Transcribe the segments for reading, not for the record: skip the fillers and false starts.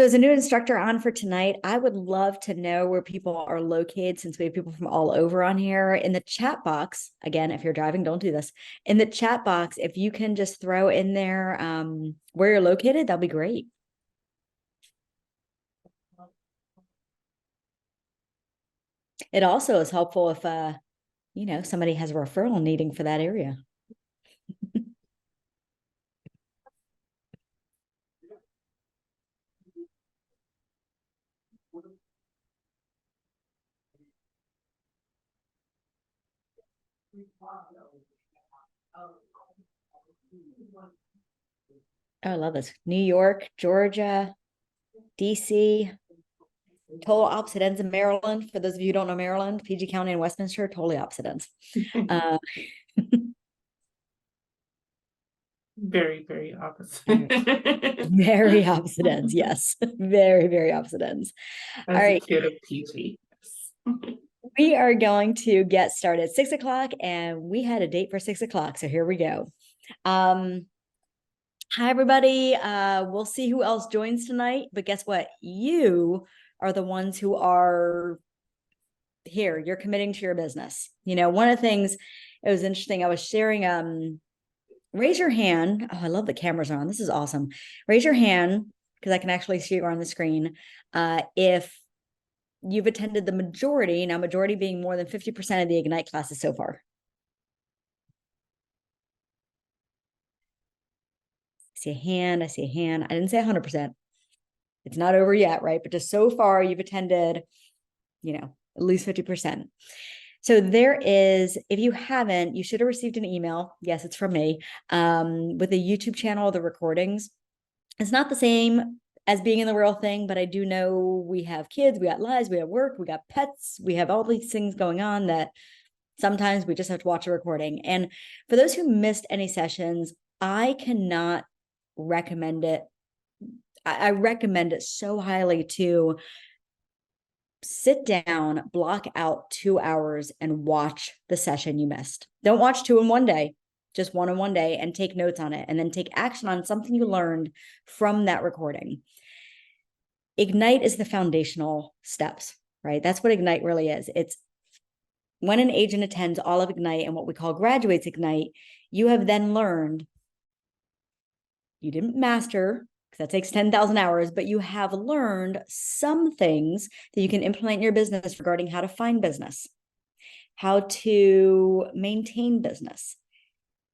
So as a new instructor on for tonight, I would love to know where people are located since we have people from all over on here. In the chat box, again, if you're driving, don't do this. In the chat box, if you can just throw in there where you're located, that'll be great. It also is helpful if, somebody has a referral needing for that area. Oh, I love this. New York, Georgia, DC, total opposite ends of Maryland. For those of you who don't know Maryland, PG County and Westminster, totally opposite ends. Very, very opposite. Very opposite ends. Yes. Very, very opposite ends. As All right. a kid of PG. We are going to get started at 6 o'clock, and we had a date for 6 o'clock. So here we go. Hi, everybody. We'll see who else joins tonight. But guess what? You are the ones who are here. You're committing to your business. One of the things, it was interesting. I was sharing, raise your hand. Oh, I love the cameras are on. This is awesome. Raise your hand because I can actually see it on the screen. If you've attended the majority, now majority being more than 50% of the Ignite classes so far. I see a hand. I see a hand. I didn't say 100%. It's not over yet, right? But just so far you've attended, at least 50%. So there is, if you haven't, you should have received an email. Yes, it's from me, with a YouTube channel, the recordings. It's not the same as being in the real thing, but I do know we have kids, we got lives, we have work, we got pets, we have all these things going on that sometimes we just have to watch a recording. And for those who missed any sessions, I cannot recommend it. I recommend it so highly to sit down, block out 2 hours and watch the session you missed. Don't watch two in one day, just one in one day, and take notes on it, and then take action on something you learned from that recording. Ignite is the foundational steps, right? That's what Ignite really is. It's when an agent attends all of Ignite and what we call graduates Ignite, you have then learned, you didn't master, because that takes 10,000 hours, but you have learned some things that you can implement in your business regarding how to find business, how to maintain business,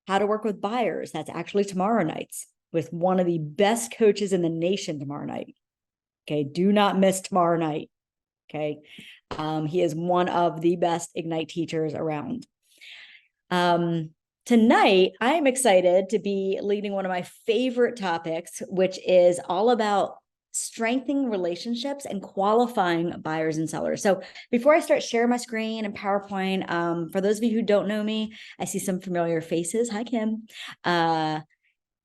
how to work with buyers. That's actually tomorrow nights with one of the best coaches in the nation tomorrow night. Okay. Do not miss tomorrow night. Okay. He is one of the best Ignite teachers around. Tonight, I am excited to be leading one of my favorite topics, which is all about strengthening relationships and qualifying buyers and sellers. So before I start sharing my screen and PowerPoint, for those of you who don't know me, I see some familiar faces. Hi, Kim.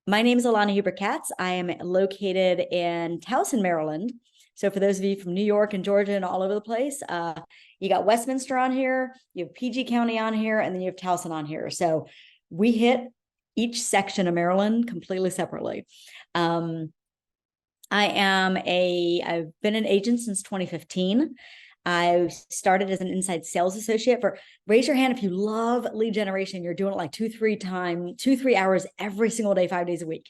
My name is Alana Huber-Katz. I am located in Towson, Maryland. So for those of you from New York and Georgia and all over the place, you got Westminster on here, you have PG County on here, and then you have Towson on here. So we hit each section of Maryland completely separately. I've been an agent since 2015. I started as an inside sales associate. Raise your hand if you love lead generation. You're doing it like 2-3 hours every single day, 5 days a week.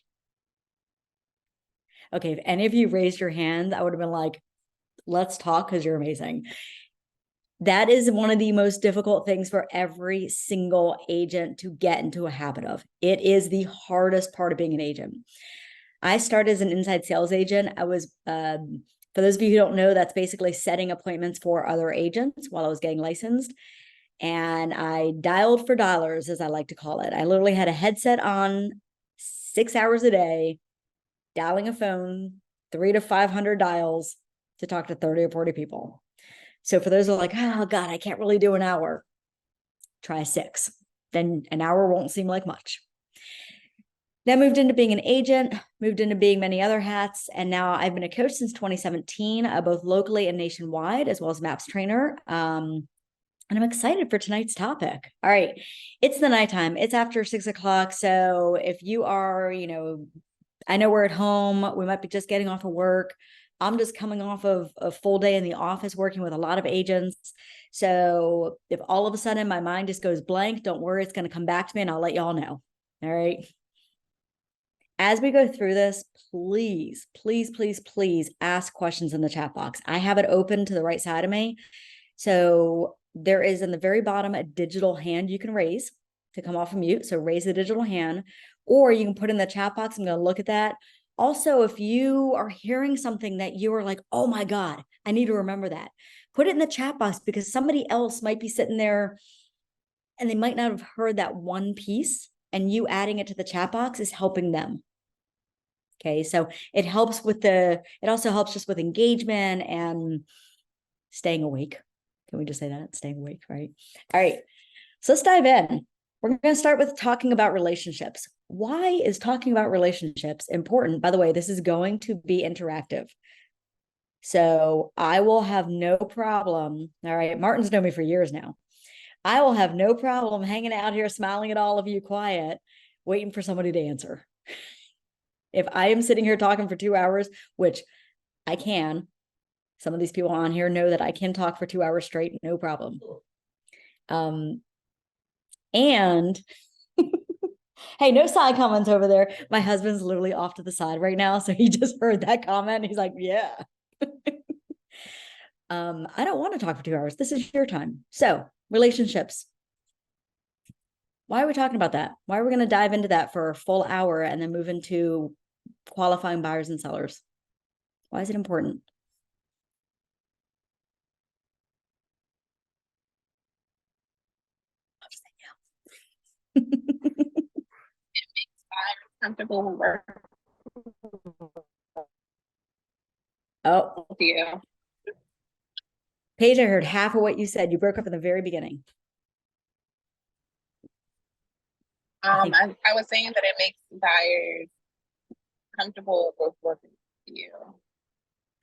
Okay, if any of you raised your hand, I would have been like, let's talk, because you're amazing. That is one of the most difficult things for every single agent to get into a habit of. It is the hardest part of being an agent. I started as an inside sales agent. I was, for those of you who don't know, that's basically setting appointments for other agents while I was getting licensed. And I dialed for dollars, as I like to call it. I literally had a headset on 6 hours a day, dialing a phone, 300 to 500 dials to talk to 30 or 40 people. So for those who are like, oh God, I can't really do an hour, try 6. Then an hour won't seem like much. Then moved into being an agent, moved into being many other hats. And now I've been a coach since 2017, both locally and nationwide, as well as MAPS trainer. And I'm excited for tonight's topic. All right. It's the nighttime. It's after 6 o'clock. So if you are, I know we're at home, we might be just getting off of work. I'm just coming off of a full day in the office working with a lot of agents. So if all of a sudden my mind just goes blank, don't worry, it's going to come back to me and I'll let y'all know. All right. As we go through this, please, please, please, please ask questions in the chat box. I have it open to the right side of me. So there is in the very bottom a digital hand you can raise to come off of mute. So raise the digital hand, or you can put in the chat box. I'm going to look at that. Also, if you are hearing something that you are like, oh my God, I need to remember that, put it in the chat box, because somebody else might be sitting there and they might not have heard that one piece, and you adding it to the chat box is helping them. Okay. So it helps with it also helps just with engagement and staying awake. Can we just say that? Staying awake, right? All right. So let's dive in. We're going to start with talking about relationships. Why is talking about relationships important? By the way, this is going to be interactive. So I will have no problem. All right. Martin's known me for years now. I will have no problem hanging out here, smiling at all of you quiet, waiting for somebody to answer. If I am sitting here talking for 2 hours, which I can, some of these people on here know that I can talk for 2 hours straight, no problem. And hey, no side comments over there. My husband's literally off to the side right now, so he just heard that comment. He's like, yeah. I don't want to talk for 2 hours. This is your time. So relationships. Why are we talking about that? Why are we going to dive into that for a full hour and then move into qualifying buyers and sellers? Why is it important? Comfortable work Oh, with you. Paige, I heard half of what you said. You broke up in the very beginning. I was saying that it makes buyers comfortable with working with you.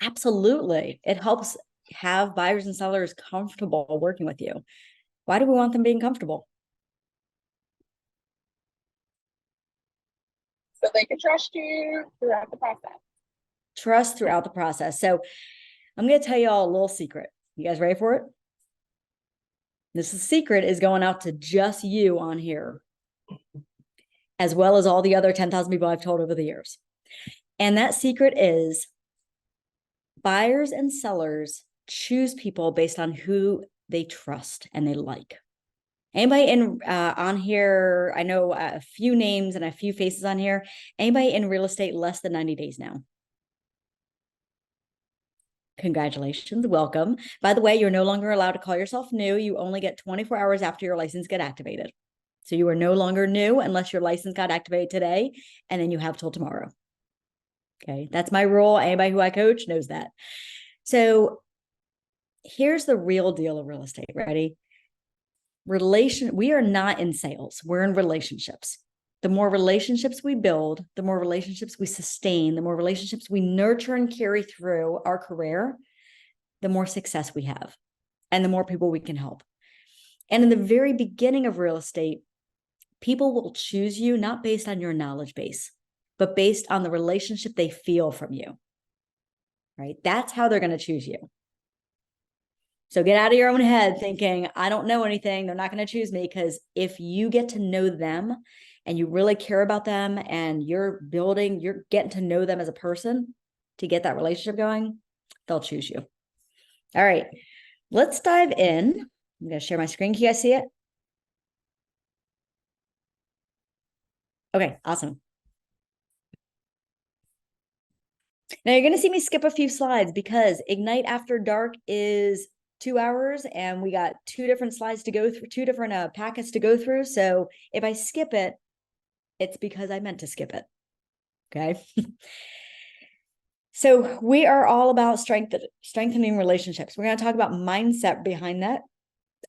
Absolutely. It helps have buyers and sellers comfortable working with you. Why do we want them being comfortable? So they can trust you throughout the process. Trust throughout the process. So I'm going to tell you all a little secret. You guys ready for it? This secret is going out to just you on here, as well as all the other 10,000 people I've told over the years. And that secret is buyers and sellers choose people based on who they trust and they like. Anybody in on here? I know a few names and a few faces on here. Anybody in real estate less than 90 days now? Congratulations, welcome. By the way, you're no longer allowed to call yourself new. You only get 24 hours after your license get activated. So you are no longer new unless your license got activated today, and then you have till tomorrow. Okay, that's my rule. Anybody who I coach knows that. So here's the real deal of real estate. Ready? We are not in sales. We're in relationships. The more relationships we build, the more relationships we sustain, the more relationships we nurture and carry through our career, the more success we have and the more people we can help. And in the very beginning of real estate, people will choose you not based on your knowledge base, but based on the relationship they feel from you, right? That's how they're going to choose you. So get out of your own head thinking, I don't know anything, they're not going to choose me. Because if you get to know them and you really care about them and you're getting to know them as a person to get that relationship going, they'll choose you. All right, let's dive in. I'm going to share my screen. Can you guys see it? Okay, awesome. Now you're going to see me skip a few slides because Ignite After Dark is 2 hours and we got 2 different slides to go through, 2 different packets to go through. So if I skip it, it's because I meant to skip it. Okay. So we are all about strengthening relationships. We're going to talk about mindset behind that,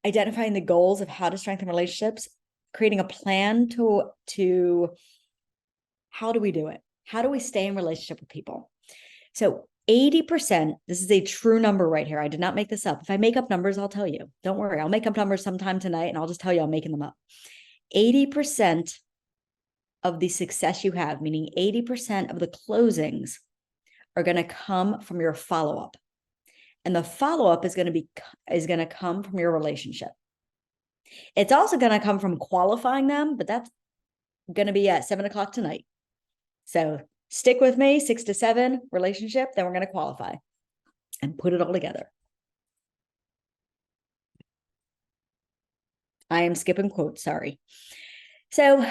identifying the goals of how to strengthen relationships, creating a plan to how do we do it? How do we stay in relationship with people? So 80%, this is a true number right here. I did not make this up. If I make up numbers, I'll tell you. Don't worry. I'll make up numbers sometime tonight and I'll just tell you I'm making them up. 80% of the success you have, meaning 80% of the closings, are going to come from your follow-up. And the follow-up is going to come from your relationship. It's also going to come from qualifying them, but that's going to be at 7:00 tonight. So stick with me, 6 to 7 relationship, then we're going to qualify and put it all together. I am skipping quotes, sorry. So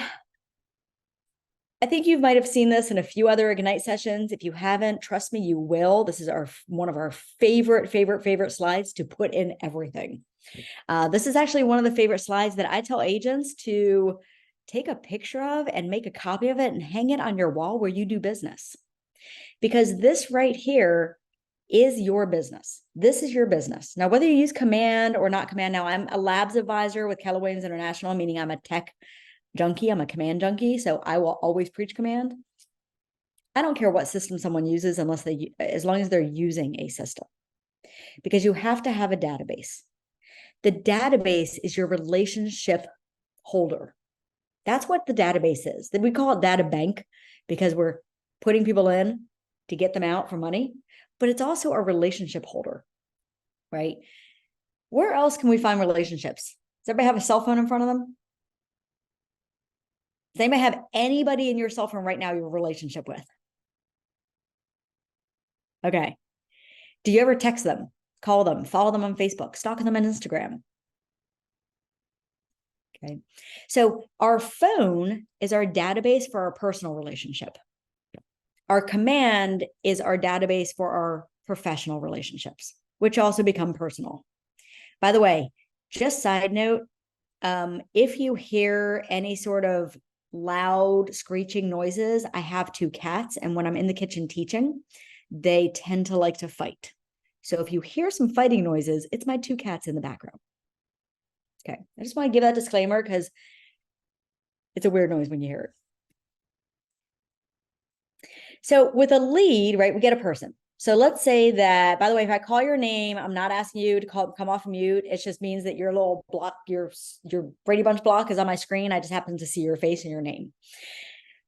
I think you might have seen this in a few other Ignite sessions. If you haven't, trust me, you will. This is one of our favorite slides to put in everything. This is actually one of the favorite slides that I tell agents to take a picture of and make a copy of it and hang it on your wall where you do business. Because this right here is your business. This is your business. Now, whether you use Command or not Command, now I'm a labs advisor with Keller Williams International, meaning I'm a tech junkie. I'm a Command junkie. So I will always preach Command. I don't care what system someone uses as long as they're using a system, because you have to have a database. The database is your relationship holder. That's what the database is. We call it data bank because we're putting people in to get them out for money, but it's also a relationship holder, right? Where else can we find relationships? Does everybody have a cell phone in front of them? Does anybody have anybody in your cell phone right now you have a relationship with? Okay. Do you ever text them, call them, follow them on Facebook, stalk them on Instagram? Okay. So our phone is our database for our personal relationship. Our Command is our database for our professional relationships, which also become personal. By the way, just side note, if you hear any sort of loud screeching noises, I have 2 cats, and when I'm in the kitchen teaching, they tend to like to fight. So if you hear some fighting noises, it's my 2 cats in the background. Okay, I just want to give that disclaimer because it's a weird noise when you hear it. So with a lead, right, we get a person. So let's say that, by the way, if I call your name, I'm not asking you to come off mute. It just means that your little block, your Brady Bunch block is on my screen. I just happen to see your face and your name.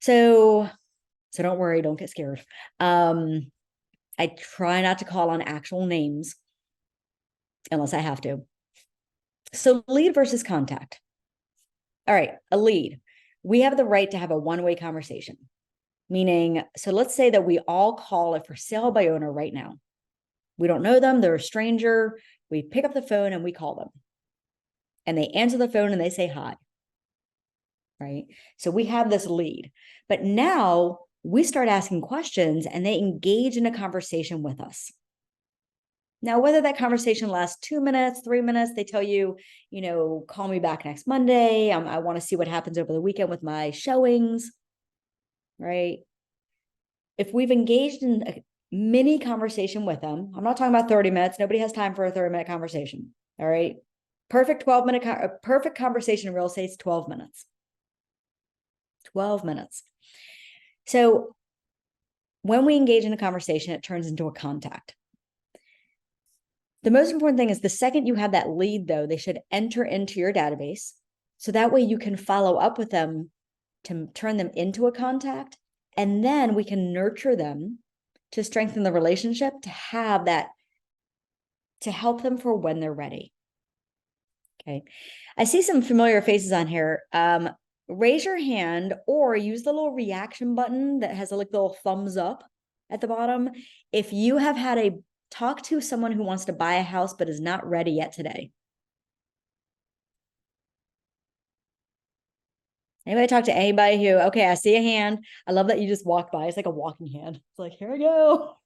So don't worry, don't get scared. I try not to call on actual names unless I have to. So lead versus contact. All right, a lead. We have the right to have a one-way conversation. Meaning, so let's say that we all call a for sale by owner right now. We don't know them, they're a stranger. We pick up the phone and we call them. And they answer the phone and they say hi. Right? So we have this lead. But now we start asking questions and they engage in a conversation with us. Now, whether that conversation lasts 2 minutes, 3 minutes, they tell you, call me back next Monday. I want to see what happens over the weekend with my showings, right? If we've engaged in a mini conversation with them, I'm not talking about 30 minutes. Nobody has time for a 30-minute conversation, all right? Perfect conversation in real estate is 12 minutes. 12 minutes. So when we engage in a conversation, it turns into a contact. The most important thing is the second you have that lead, though, they should enter into your database. So that way you can follow up with them to turn them into a contact. And then we can nurture them to strengthen the relationship, to have that, to help them for when they're ready. Okay. I see some familiar faces on here. Raise your hand or use the little reaction button that has a little thumbs up at the bottom if you have had a talk to someone who wants to buy a house but is not ready yet today. Anybody talk to anybody who, okay, I see a hand. I love that you just walked by. It's like a walking hand. It's like, here we go.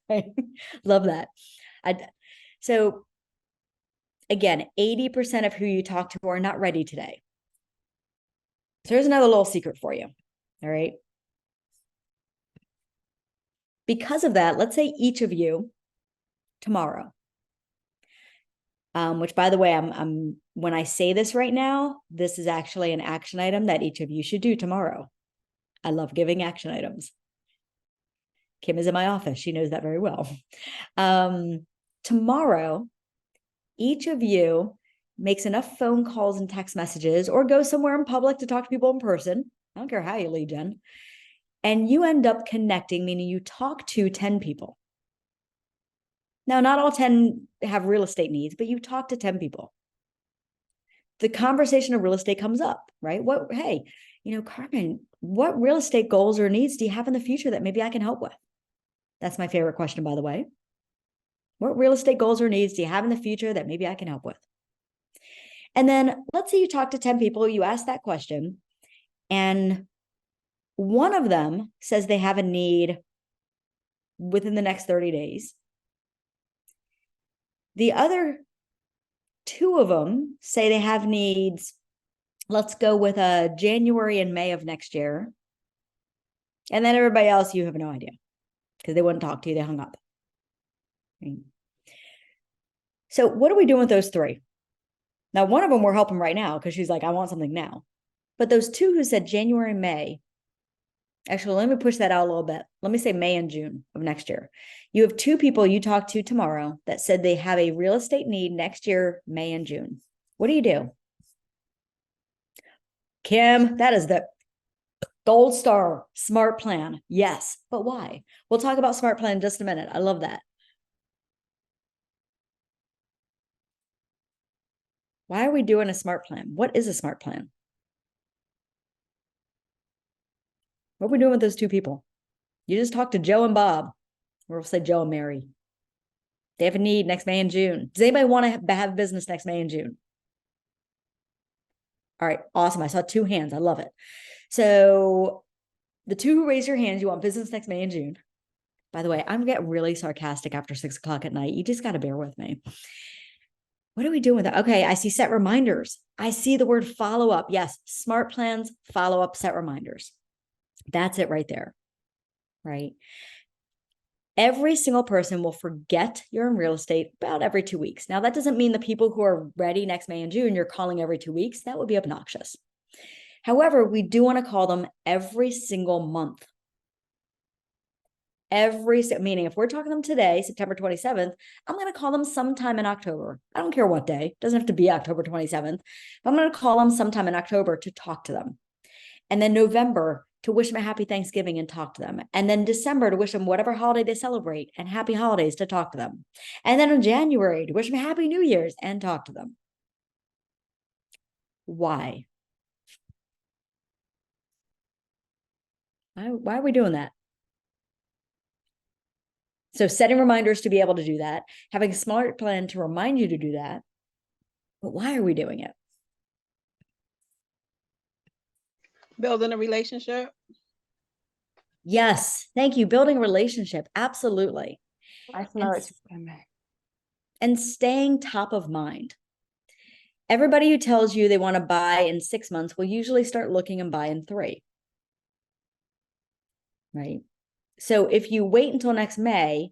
Love that. So again, 80% of who you talk to are not ready today. So here's another little secret for you. All right. Because of that, let's say each of you tomorrow, which by the way, I'm when I say this right now, this is actually an action item that each of you should do tomorrow. I love giving action items. Kim is in my office. She knows that very well. Tomorrow, each of you makes enough phone calls and text messages or go somewhere in public to talk to people in person. I don't care how you lead gen. And you end up connecting, meaning you talk to 10 people. Now, not all 10 have real estate needs, but you talk to 10 people. The conversation of real estate comes up, right? Hey, Carmen, what real estate goals or needs do you have in the future that maybe I can help with? That's my favorite question, by the way. What real estate goals or needs do you have in the future that maybe I can help with? And then let's say you talk to 10 people, you ask that question, and one of them says they have a need within the next 30 days. The other 2 of them say they have needs, let's go with January and May of next year. And then everybody else, you have no idea because they wouldn't talk to you. They hung up. Right? So what are we doing with those 3? Now, one of them we're helping right now because she's like, I want something now. But those 2 who said January, May, actually, let me push that out a little bit. Let me say May and June of next year. You have 2 people you talk to tomorrow that said they have a real estate need next year, May and June. What do? Kim, that is the gold star smart plan. Yes, but why? We'll talk about smart plan in just a minute. I love that. Why are we doing a smart plan? What is a smart plan? What are we doing with those 2 people? You just talk to Joe and Bob, or we'll say Joe and Mary. They have a need next May and June. Does anybody want to have business next May and June? All right, awesome. I saw 2 hands. I love it. So the 2 who raise your hands, you want business next May and June. By the way, I'm getting really sarcastic after 6 o'clock at night. You just got to bear with me. What are we doing with that? Okay, I see set reminders. I see the word follow up. Yes, smart plans, follow up, set reminders. That's it right there, right? Every single person will forget you're in real estate about every 2 weeks. Now, that doesn't mean the people who are ready next May and June, you're calling every 2 weeks. That would be obnoxious. However, we do want to call them every single month. Meaning if we're talking to them today, September 27th, I'm going to call them sometime in October. I don't care what day. It doesn't have to be October 27th. But I'm going to call them sometime in October to talk to them. And then November to wish them a happy Thanksgiving and talk to them. And then December to wish them whatever holiday they celebrate and happy holidays to talk to them. And then in January to wish them happy New Year's and talk to them. Why? Why are we doing that? So setting reminders to be able to do that, having a smart plan to remind you to do that. But why are we doing it? Building a relationship. Yes. Thank you. Building a relationship. Absolutely. I smell it. And staying top of mind. Everybody who tells you they want to buy in 6 months will usually start looking and buy in 3. Right? So if you wait until next May,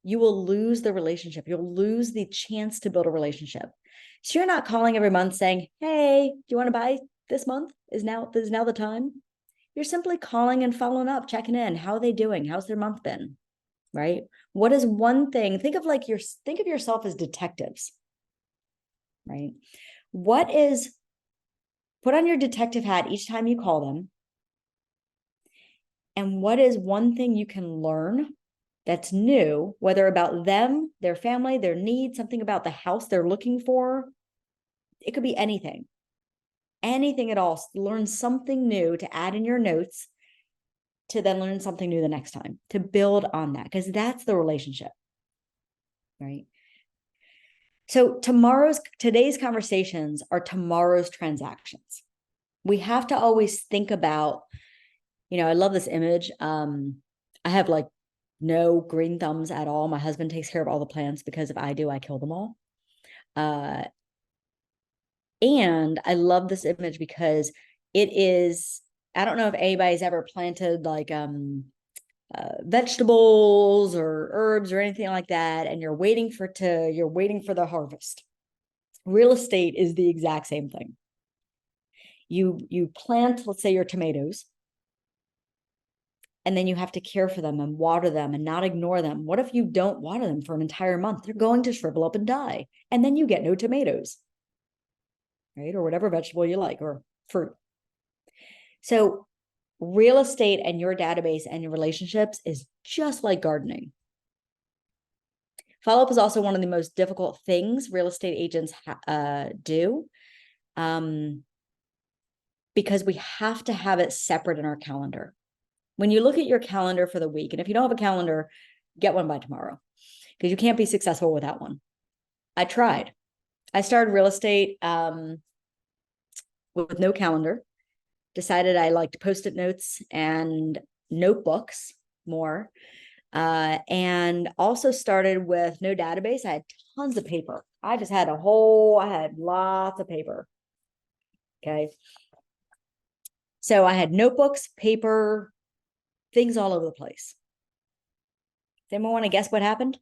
you will lose the relationship. You'll lose the chance to build a relationship. So you're not calling every month saying, hey, do you want to buy this month? Is now the time? You're simply calling and following up, checking in. How are they doing? How's their month been? Right? What is one thing? Think of yourself as detectives. Right? Put on your detective hat each time you call them. And what is one thing you can learn that's new, whether about them, their family, their needs, something about the house they're looking for? It could be anything at all. Learn something new to add in your notes to then learn something new the next time, to build on that, because that's the relationship, right? So today's conversations are tomorrow's transactions. We have to always think about, I love this image. I have no green thumbs at all. My husband takes care of all the plants because if I do, I kill them all. And I love this image because it is, I don't know if anybody's ever planted vegetables or herbs or anything like that, and you're waiting for the harvest. Real estate is the exact same thing. You plant, let's say, your tomatoes, and then you have to care for them and water them and not ignore them. What if you don't water them for an entire month? They're going to shrivel up and die, and then you get no tomatoes, right? Or whatever vegetable you like, or fruit. So real estate and your database and your relationships is just like gardening. Follow-up is also one of the most difficult things real estate agents do, because we have to have it separate in our calendar. When you look at your calendar for the week, and if you don't have a calendar, get one by tomorrow, because you can't be successful without one. I tried. I started real estate with no calendar, decided I liked Post-it notes and notebooks more, and also started with no database. I had tons of paper. I had lots of paper. Okay. So I had notebooks, paper, things all over the place. Does anyone want to guess what happened?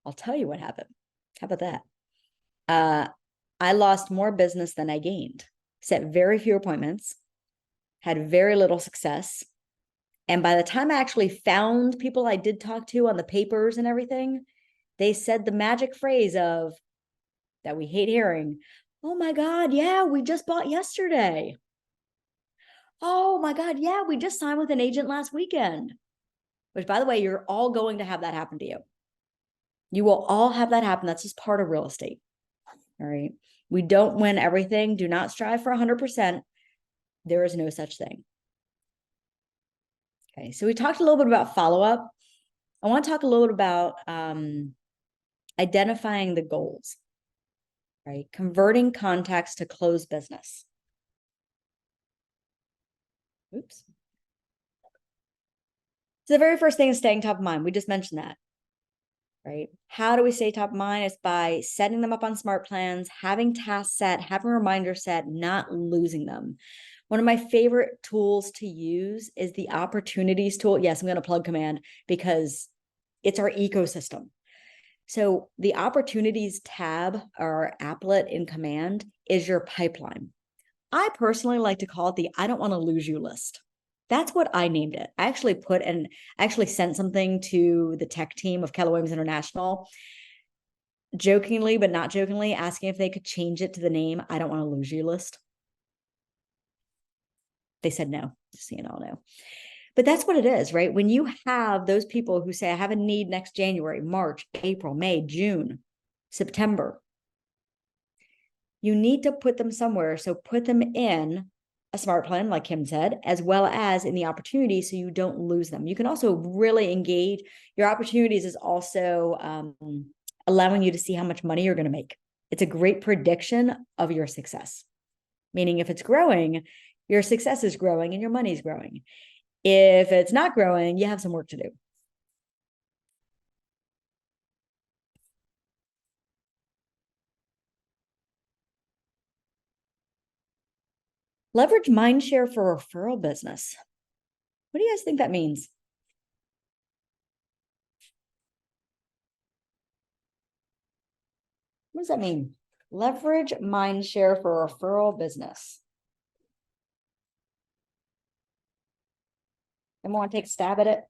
I'll tell you what happened. How about that? I lost more business than I gained, set very few appointments, had very little success. And by the time I actually found people I did talk to on the papers and everything, they said the magic phrase of that we hate hearing. Oh my God, yeah, we just bought yesterday. Oh my God, yeah, we just signed with an agent last weekend. Which, by the way, you're all going to have that happen to you. You will all have that happen. That's just part of real estate. All right. We don't win everything. Do not strive for 100%. There is no such thing. Okay. So we talked a little bit about follow-up. I want to talk a little bit about identifying the goals, right? Converting contacts to close business. Oops. So the very first thing is staying top of mind. We just mentioned that, right? How do we stay top of mind? It's by setting them up on smart plans, having tasks set, having reminders set, not losing them. One of my favorite tools to use is the opportunities tool. Yes, I'm going to plug Command because it's our ecosystem. So the opportunities tab or applet in Command is your pipeline. I personally like to call it the I don't want to lose you list. That's what I named it. I actually sent something to the tech team of Keller Williams International, jokingly, but not jokingly, asking if they could change it to the name I don't want to lose you list. They said no, just so you all know. But that's what it is, right? When you have those people who say, I have a need next January, March, April, May, June, September, you need to put them somewhere. So put them in a smart plan, like Kim said, as well as in the opportunity so you don't lose them. You can also really engage. Your opportunities is also allowing you to see how much money you're going to make. It's a great prediction of your success. Meaning if it's growing, your success is growing and your money's growing. If it's not growing, you have some work to do. Leverage mindshare for referral business. What do you guys think that means? What does that mean? Leverage mindshare for referral business. Anyone want to take a stab at it?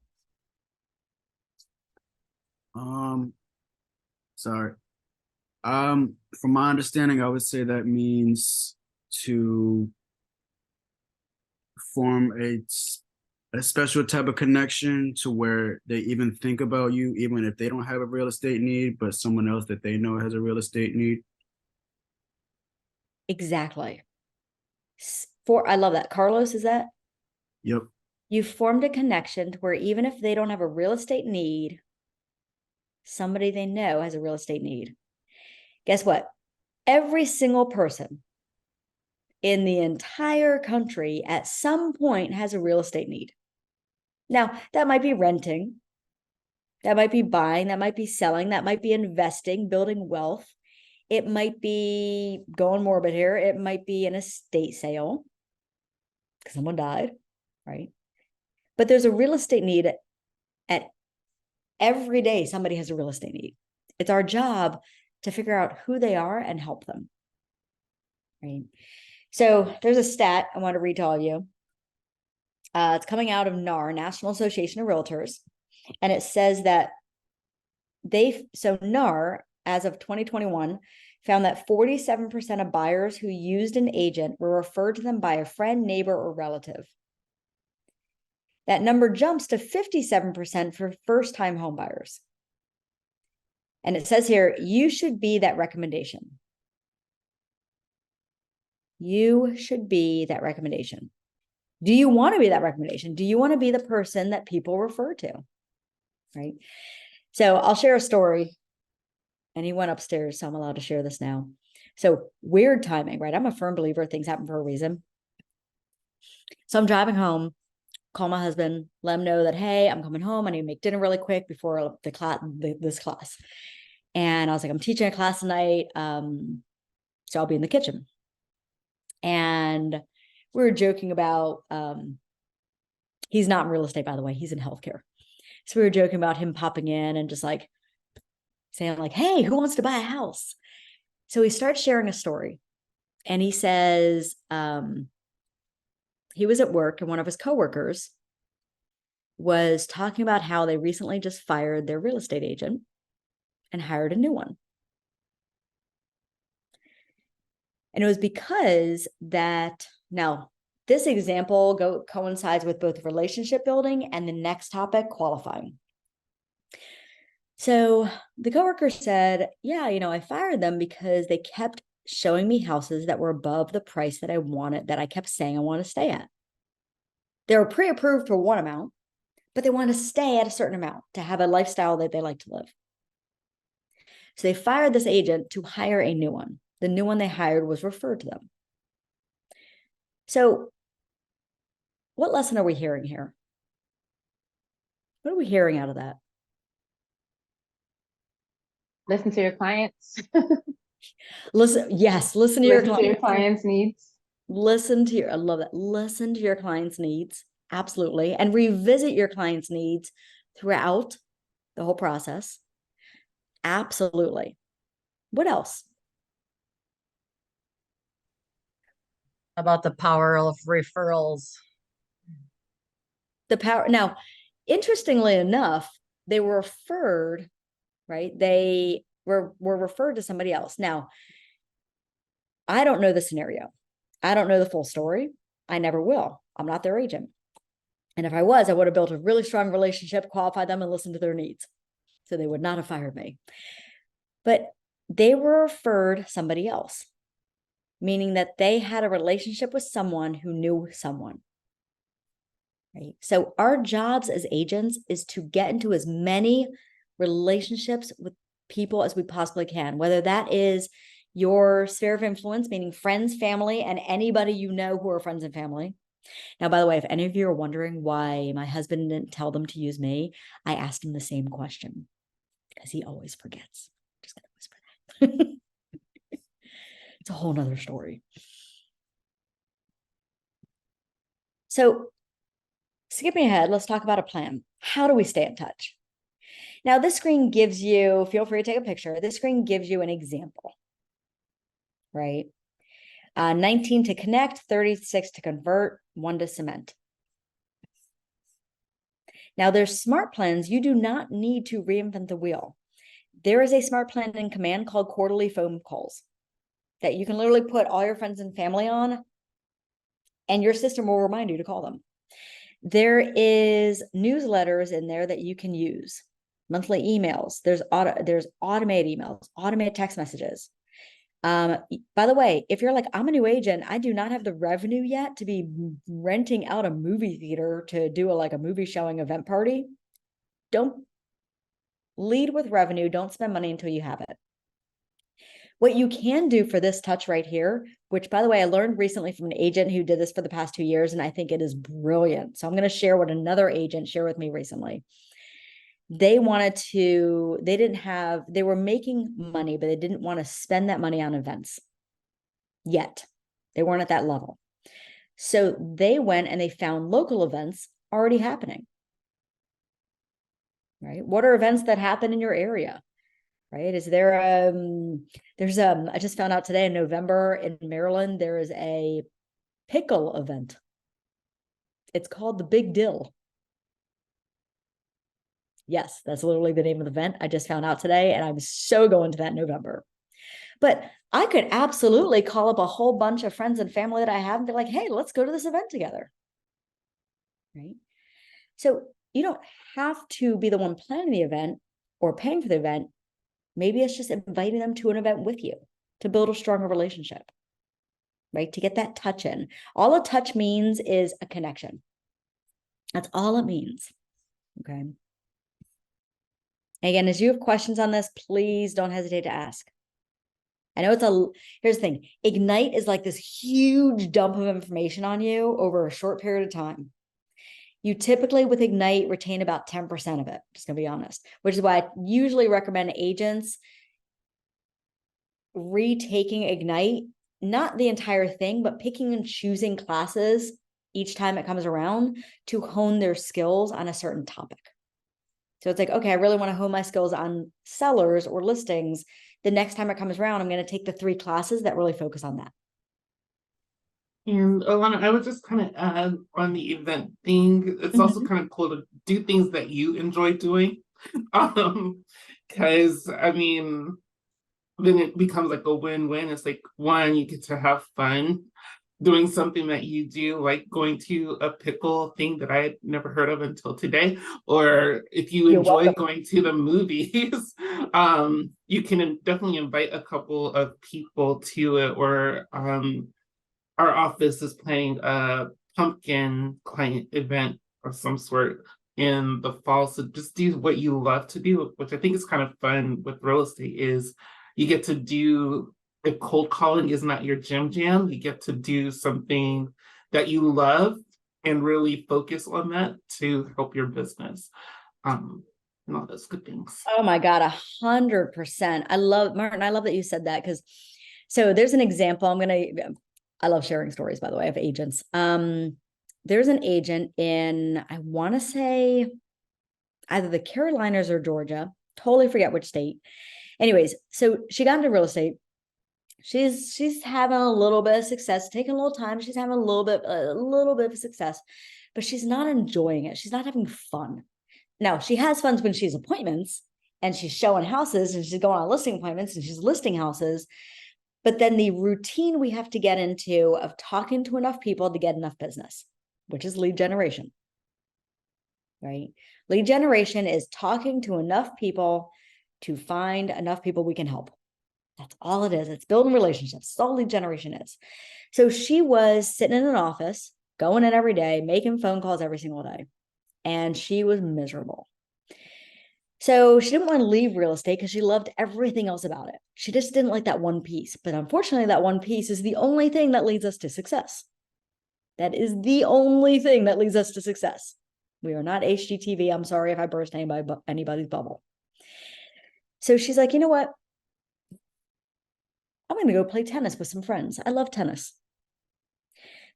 Sorry. From my understanding, I would say that means to form a special type of connection to where they even think about you, even if they don't have a real estate need, but someone else that they know has a real estate need. Exactly. I love that. Carlos, is that? Yep. You formed a connection to where even if they don't have a real estate need, somebody they know has a real estate need. Guess what? Every single person in the entire country at some point has a real estate need. Now, that might be renting, that might be buying, that might be selling, that might be investing, building wealth. It might be, going morbid here, it might be an estate sale because someone died, right? But there's a real estate need at every day. Somebody has a real estate need. It's our job to figure out who they are and help them, right? So there's a stat I want to read to all of you. It's coming out of NAR, National Association of Realtors. And it says that NAR, as of 2021, found that 47% of buyers who used an agent were referred to them by a friend, neighbor, or relative. That number jumps to 57% for first-time home buyers. And it says here, you should be that recommendation. You should be that recommendation. Do you want to be that recommendation? Do you want to be the person that people refer to? Right? So I'll share a story. And he went upstairs, so I'm allowed to share this now. So weird timing, right? I'm a firm believer things happen for a reason. So I'm driving home, call my husband, let him know that, hey, I'm coming home. I need to make dinner really quick before this class. And I was like, I'm teaching a class tonight. So I'll be in the kitchen. And we were joking about, he's not in real estate, by the way, he's in healthcare. So we were joking about him popping in and just like saying like, hey, who wants to buy a house? So he starts sharing a story and he says, he was at work and one of his coworkers was talking about how they recently just fired their real estate agent and hired a new one. And it was because that, now this example coincides with both relationship building and the next topic, qualifying. So the coworker said, yeah, I fired them because they kept showing me houses that were above the price that I wanted, that I kept saying I want to stay at. They were pre-approved for one amount, but they want to stay at a certain amount to have a lifestyle that they like to live. So they fired this agent to hire a new one. The new one they hired was referred to them. So what lesson are we hearing here? What are we hearing out of that? Listen to your clients. Listen to your Listen to your clients' needs. I love that. Listen to your clients' needs. Absolutely. And revisit your clients' needs throughout the whole process. Absolutely. What else? About the power of referrals. The power. Now, interestingly enough, they were referred, right? They were referred to somebody else. Now, I don't know the scenario. I don't know the full story. I never will. I'm not their agent. And if I was, I would have built a really strong relationship, qualified them, and listened to their needs. So they would not have fired me. But they were referred somebody else, meaning that they had a relationship with someone who knew someone. Right? So our jobs as agents is to get into as many relationships with people as we possibly can, whether that is your sphere of influence, meaning friends, family, and anybody you know who are friends and family. Now, by the way, if any of you are wondering why my husband didn't tell them to use me, I asked him the same question because he always forgets. I'm just going to whisper that. It's a whole nother story. So skipping ahead, let's talk about a plan. How do we stay in touch? Now, this screen gives you, feel free to take a picture. This screen gives you an example, right? 19 to connect, 36 to convert, 1 to cement. Now, there's smart plans. You do not need to reinvent the wheel. There is a smart plan in command called quarterly phone calls that you can literally put all your friends and family on, and your system will remind you to call them. There is newsletters in there that you can use, monthly emails. There's automated emails, automated text messages. By the way, if you're like, I'm a new agent, I do not have the revenue yet to be renting out a movie theater to do a movie showing event party, don't lead with revenue. Don't spend money until you have it. What you can do for this touch right here, which by the way, I learned recently from an agent who did this for the past 2 years, and I think it is brilliant. So I'm going to share what another agent shared with me recently. They were making money, but they didn't want to spend that money on events yet. They weren't at that level. So they went and they found local events already happening, right? What are events that happen in your area, right? Is there, I just found out today in November in Maryland, there is a pickle event. It's called the Big Dill. Yes, that's literally the name of the event. I just found out today, and I'm so going to that in November. But I could absolutely call up a whole bunch of friends and family that I have and be like, hey, let's go to this event together. Right? So you don't have to be the one planning the event or paying for the event. Maybe it's just inviting them to an event with you to build a stronger relationship, right? To get that touch in. All a touch means is a connection. That's all it means. Okay. Again, as you have questions on this, please don't hesitate to ask. I know here's the thing. Ignite is like this huge dump of information on you over a short period of time. You typically with Ignite retain about 10% of it, just gonna be honest, which is why I usually recommend agents retaking Ignite, not the entire thing, but picking and choosing classes each time it comes around to hone their skills on a certain topic. So it's like, okay, I really want to hone my skills on sellers or listings. The next time it comes around, I'm going to take the 3 classes that really focus on that. And Alana, I would just kind of add on the event thing. It's also kind of cool to do things that you enjoy doing. Because I mean, then it becomes like a win-win. It's like, one, you get to have fun doing something that you do, like going to a pickle thing that I had never heard of until today. Or if you You're enjoy welcome. going to the movies, you can definitely invite a couple of people to it. Or our office is planning a pumpkin client event of some sort in the fall. So just do what you love to do, which I think is kind of fun with real estate, is you get to do, if cold calling is not your jam, you get to do something that you love and really focus on that to help your business. And all those good things. Oh my God, 100%. I love, Martin, I love that you said that, because so there's an example. I love sharing stories, by the way, of agents. There's an agent in, I want to say either the Carolinas or Georgia, totally forget which state. Anyways, so she got into real estate. She's having a little bit of success, taking a little time. She's having a little bit of success, but she's not enjoying it. She's not having fun. Now, she has fun when she has appointments and she's showing houses and she's going on listing appointments and she's listing houses. But then the routine we have to get into of talking to enough people to get enough business, which is lead generation, right? Lead generation is talking to enough people to find enough people we can help. That's all it is. It's building relationships. That's all lead generation is. So she was sitting in an office, going in every day, making phone calls every single day, and she was miserable. So she didn't want to leave real estate because she loved everything else about it. She just didn't like that one piece. But unfortunately, that one piece is the only thing that leads us to success. That is the only thing that leads us to success. We are not HGTV. I'm sorry if I burst anybody's bubble. So she's like, you know what? I'm going to go play tennis with some friends. I love tennis.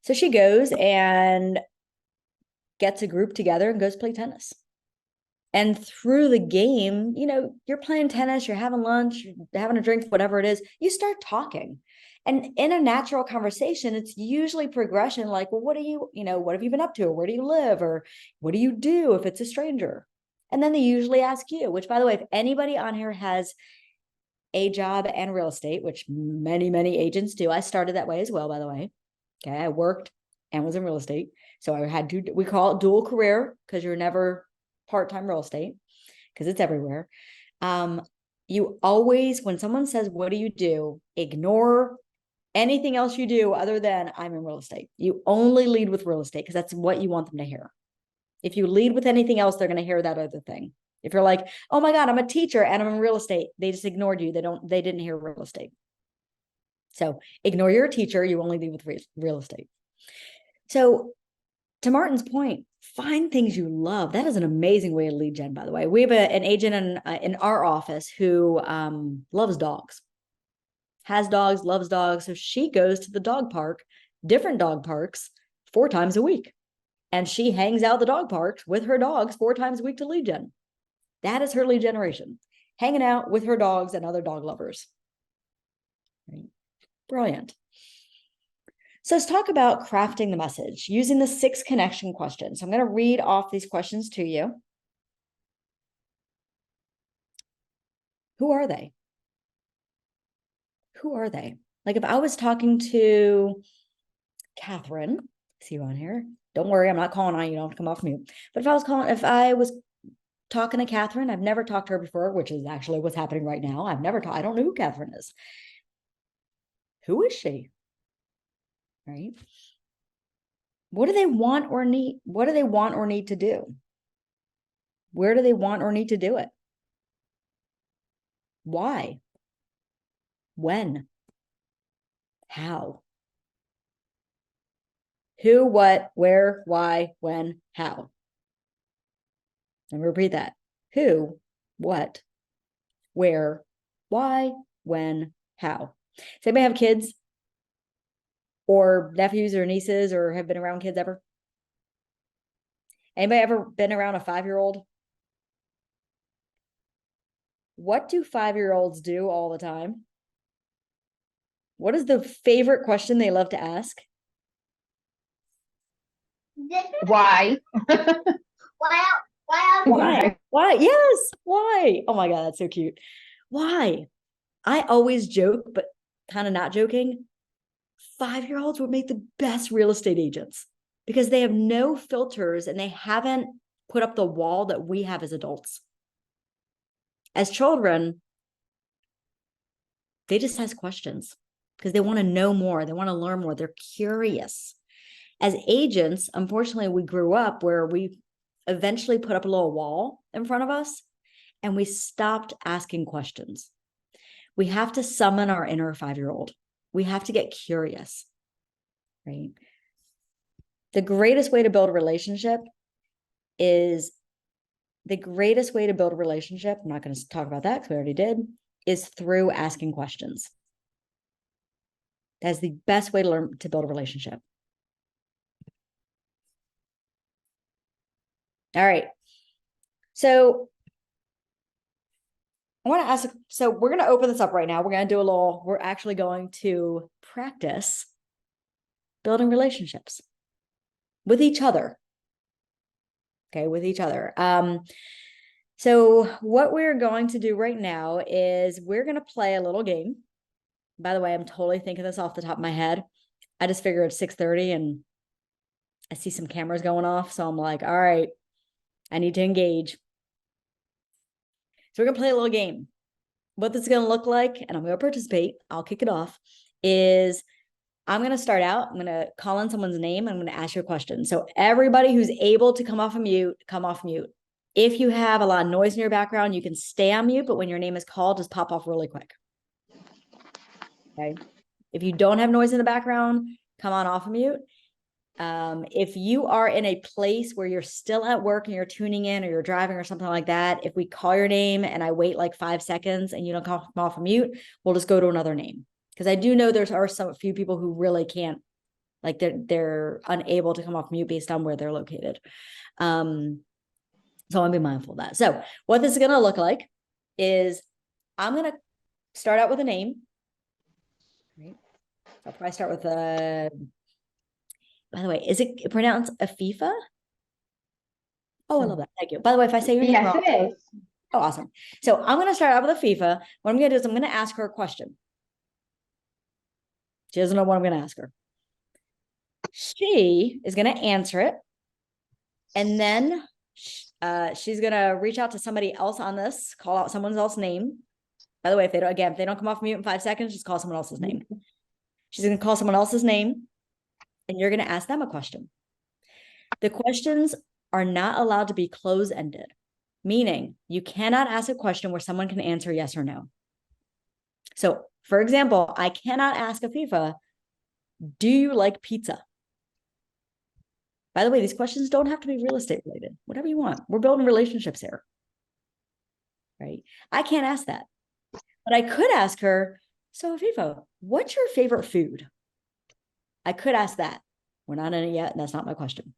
So she goes and gets a group together and goes play tennis. And through the game, you know, you're playing tennis, you're having lunch, you're having a drink, whatever it is, you start talking. And in a natural conversation, it's usually progression like, well, what have you been up to? Or where do you live? Or what do you do if it's a stranger? And then they usually ask you, which, by the way, if anybody on here has a job and real estate, which many, many agents do, I started that way as well, by the way. Okay. I worked and was in real estate. So I had to, we call it dual career because you're never part-time real estate because it's everywhere. You always, when someone says, what do you do? Ignore anything else you do other than I'm in real estate. You only lead with real estate because that's what you want them to hear. If you lead with anything else, they're going to hear that other thing. If you're like, oh my God, I'm a teacher and I'm in real estate, they just ignored you. They didn't hear real estate. So ignore you're a teacher. You only lead with real estate. So to Martin's point, find things you love. That is an amazing way to lead gen, by the way. We have an agent in our office who loves dogs, has dogs, loves dogs. So she goes to the dog park, different dog parks, 4 times a week. And she hangs out the dog parks with her dogs 4 times a week to lead gen. That is her lead generation, hanging out with her dogs and other dog lovers. Right? Brilliant. So let's talk about crafting the message using the 6 connection questions. I'm going to read off these questions to you. Who are they? Who are they? Like if I was talking to Catherine, see you on here, Don't worry, I'm not calling on you. Don't come off mute. But if I was talking to Catherine, I've never talked to her before, which is actually what's happening right now. I don't know who Catherine is. Who is she? Right? What do they want or need? What do they want or need to do? Where do they want or need to do it? Why? When? How? Who, what, where, why, when, how? Let me repeat that. Who, what, where, why, when, how? Does anybody have kids or nephews or nieces or have been around kids ever? Anybody ever been around a 5-year-old? What do 5-year-olds do all the time? What is the favorite question they love to ask? Why? Why? Why? Yes. Why? Oh my God, that's so cute. Why? I always joke, but kind of not joking. 5-year-olds would make the best real estate agents because they have no filters and they haven't put up the wall that we have as adults. As children, they just ask questions because they want to know more. They want to learn more. They're curious. As agents, unfortunately, we grew up where we eventually put up a little wall in front of us and we stopped asking questions. We have to summon our inner 5-year-old. We have to get curious, right? The greatest way to build a relationship is I'm not going to talk about that because we already did, is through asking questions. That's the best way to learn to build a relationship. All right. So I want to ask, so we're going to open this up right now. We're actually going to practice building relationships with each other. Okay, with each other. So what we're going to do right now is we're going to play a little game. By the way, I'm totally thinking this off the top of my head. I just figured it's 6:30 and I see some cameras going off. So I'm like, all right, I need to engage. So we're going to play a little game. What this is going to look like, and I'm going to participate, I'll kick it off, is I'm going to start out. I'm going to call in someone's name. I'm going to ask you a question. So everybody who's able to come off mute, come off mute. If you have a lot of noise in your background, you can stay on mute, but when your name is called, just pop off really quick. Okay. If you don't have noise in the background, come on off mute. If you are in a place where you're still at work and you're tuning in or you're driving or something like that, if we call your name and I wait like 5 seconds and you don't come off mute, we'll just go to another name. Because I do know there are a few people who really can't, like they're unable to come off mute based on where they're located. So I want to be mindful of that. So what this is going to look like is I'm going to start out with a name. Right. I'll probably start with by the way, is it pronounced Afifa? Oh, I love that. Thank you. By the way, if I say your name Yes, wrong, it is. oh, awesome. So I'm going to start out with Afifa. What I'm going to do is I'm going to ask her a question. She doesn't know what I'm going to ask her. She is going to answer it. And then she's going to reach out to somebody else on this, call out someone else's name. By the way, if they don't come off mute in 5 seconds, just call someone else's name. She's going to call someone else's name and you're going to ask them a question. The questions are not allowed to be close-ended, meaning you cannot ask a question where someone can answer yes or no. So, for example, I cannot ask Afifa, do you like pizza? By the way, these questions don't have to be real estate related, whatever you want. We're building relationships here, right? I can't ask that, but I could ask her, so Afifa, what's your favorite food? I could ask that. We're not in it yet, and that's not my question.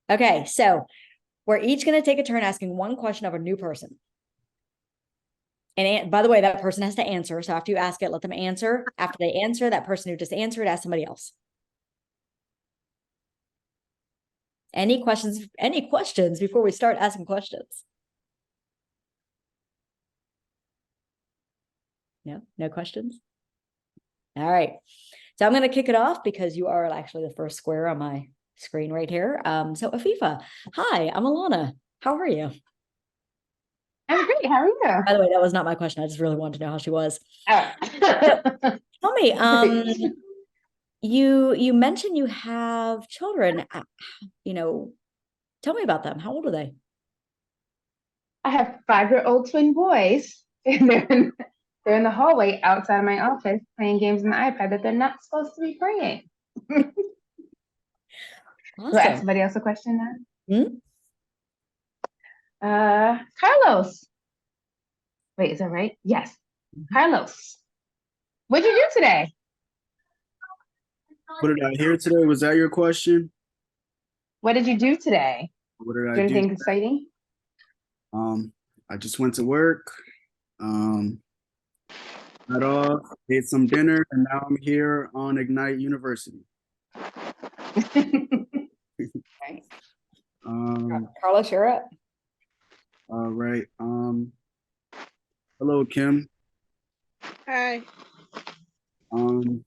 Okay, so we're each going to take a turn asking one question of a new person. And by the way, that person has to answer. So after you ask it, let them answer. After they answer, that person who just answered, ask somebody else. Any questions before we start asking questions? No questions? All right. So I'm going to kick it off because you are actually the first square on my screen right here. So Afifa, hi, I'm Alana. How are you? I'm great. How are you? By the way, that was not my question. I just really wanted to know how she was. Oh. Tell me, you mentioned you have children. Tell me about them. How old are they? I have 5-year-old twin boys, and they're in the hallway outside of my office playing games on the iPad that they're not supposed to be playing. Do I ask Awesome. somebody else a question now? Hmm? Carlos. Wait, is that right? Yes. Carlos. What'd you do today? What did I hear today? Was that your question? What did you do today? What did Did I you do do? anything exciting? I just went to work, got off, ate some dinner, and now I'm here on Ignite University. Right. Um, Carlos, you're up. all right. Hello, Kim. Hi. Um,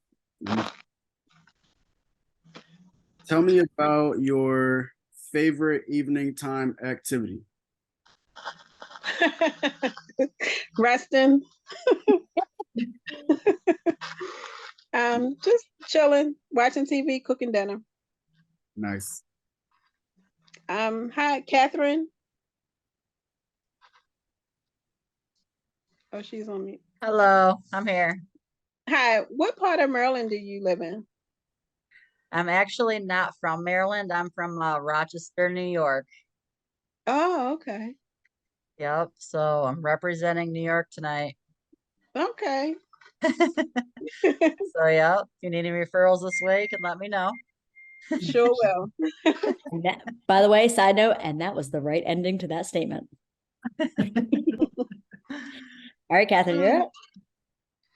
Tell me about your favorite evening time activity. Resting. Just chilling, watching TV, cooking dinner. Nice. Hi, Catherine. Oh, she's on mute. Hello, I'm here. Hi, what part of Maryland do you live in? I'm actually not from Maryland. I'm from Rochester, New York. Oh, okay. Yep. So I'm representing New York tonight. Okay. So yeah, if you need any referrals this way, you can let me know. Sure will. And by the way, side note, and that was the right ending to that statement. All right, Catherine, you're up.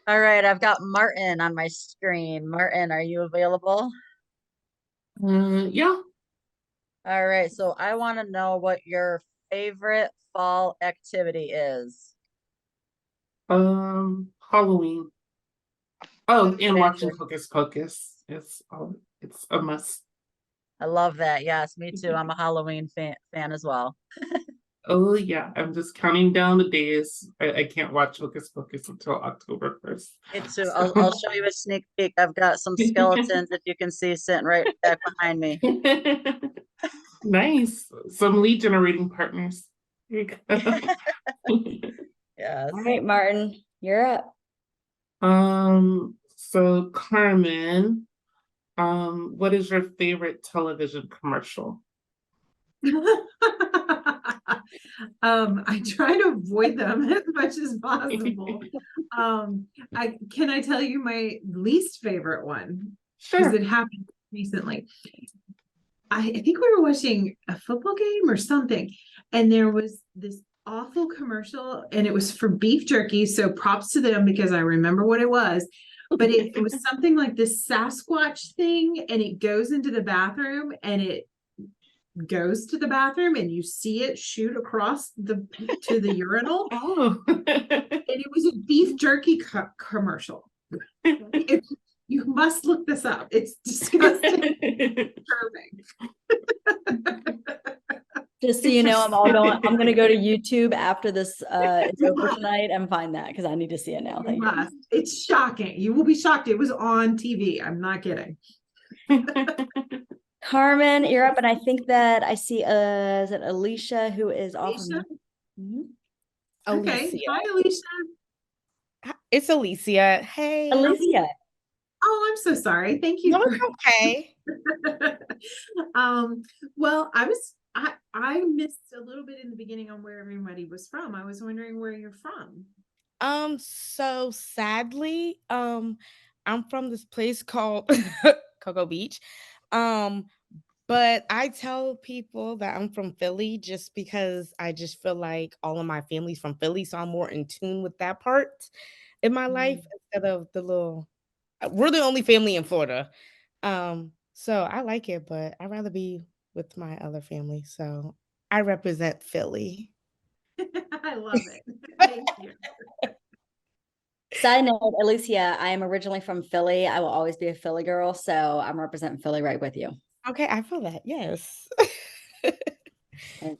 All right, I've got Martin on my screen. Martin, are you available? Yeah. All right, so I want to know what your favorite fall activity is. Halloween. Oh, and Good watching answer. Hocus Pocus. It's a must. I love that. Yes, me too. I'm a Halloween fan as well. Oh yeah, I'm just counting down the days. I can't watch Hocus Pocus until October 1st. Me too. I'll show you a sneak peek. I've got some skeletons that you can see sitting right back behind me. Nice. Some lead generating partners. There you go. Yes. All right, Martin, you're up. So Carmen, what is your favorite television commercial? I try to avoid them as much as possible. Can I tell you my least favorite one? Because Sure. it happened recently. I think we were watching a football game or something, and there was this awful commercial, and it was for beef jerky. So props to them because I remember what it was. But it was something like this Sasquatch thing, and it goes into the bathroom, and it goes to the bathroom, and you see it shoot across to the urinal. Oh. And it was a beef jerky commercial. You must look this up. It's disgusting. Just so you know, I'm going to go to YouTube after this is over tonight and find that because I need to see it now. Thank you. It's shocking. You will be shocked. It was on TV. I'm not kidding. Carmen, you're up, and I think that I see is it Alicia who is off. Alicia? Alicia. Okay. Hi, Alicia. It's Alicia. Hey. Alicia. Oh, I'm so sorry. Thank you. No, it's okay. Well, I missed a little bit in the beginning on where everybody was from. I was wondering where you're from. So sadly, I'm from this place called Cocoa Beach. But I tell people that I'm from Philly just because I just feel like all of my family's from Philly, so I'm more in tune with that part in my life instead of we're the only family in Florida. So I like it, but I'd rather be with my other family. So I represent Philly. I love it. Thank you. Side note, Alicia, I am originally from Philly. I will always be a Philly girl, so I'm representing Philly right with you. Okay, I feel that. Yes.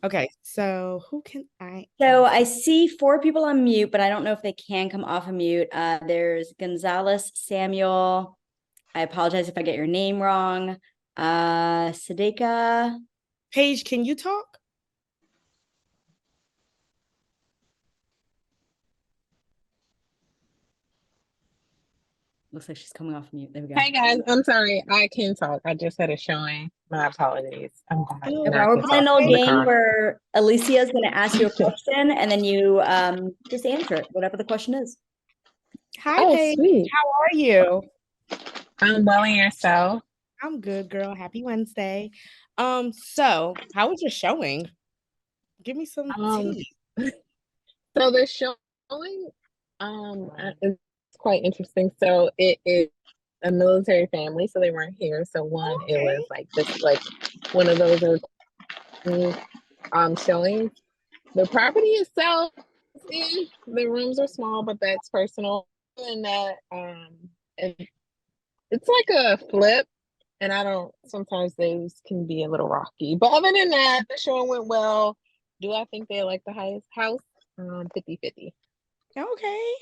Okay, so who can I So ask? I see 4 people on mute, but I don't know if they can come off of mute. There's Gonzalez, Samuel. I apologize if I get your name wrong. Sadeka. Paige, can you talk? Looks like she's coming off mute. There we go. Hey guys, I'm sorry. I can talk. I just had a showing. My apologies. I'm glad Oh, Okay, that I we're can playing talk an in old the game car. where Alicia is going to ask you a question and then you just answer it, whatever the question is. hi, Oh, Paige. sweet. How are you? I'm well in yourself. I'm good, girl. Happy Wednesday. So how was your showing? Give me some Um, tea. so the showing is quite interesting. So it is a military family, so they weren't here. So one, it was like just like one of those showings. The property itself, the rooms are small, but that's personal. And that it's like a flip, and I don't, sometimes those can be a little rocky. But other than that, the show went well. Do I think they like the highest house? 50-50. Okay.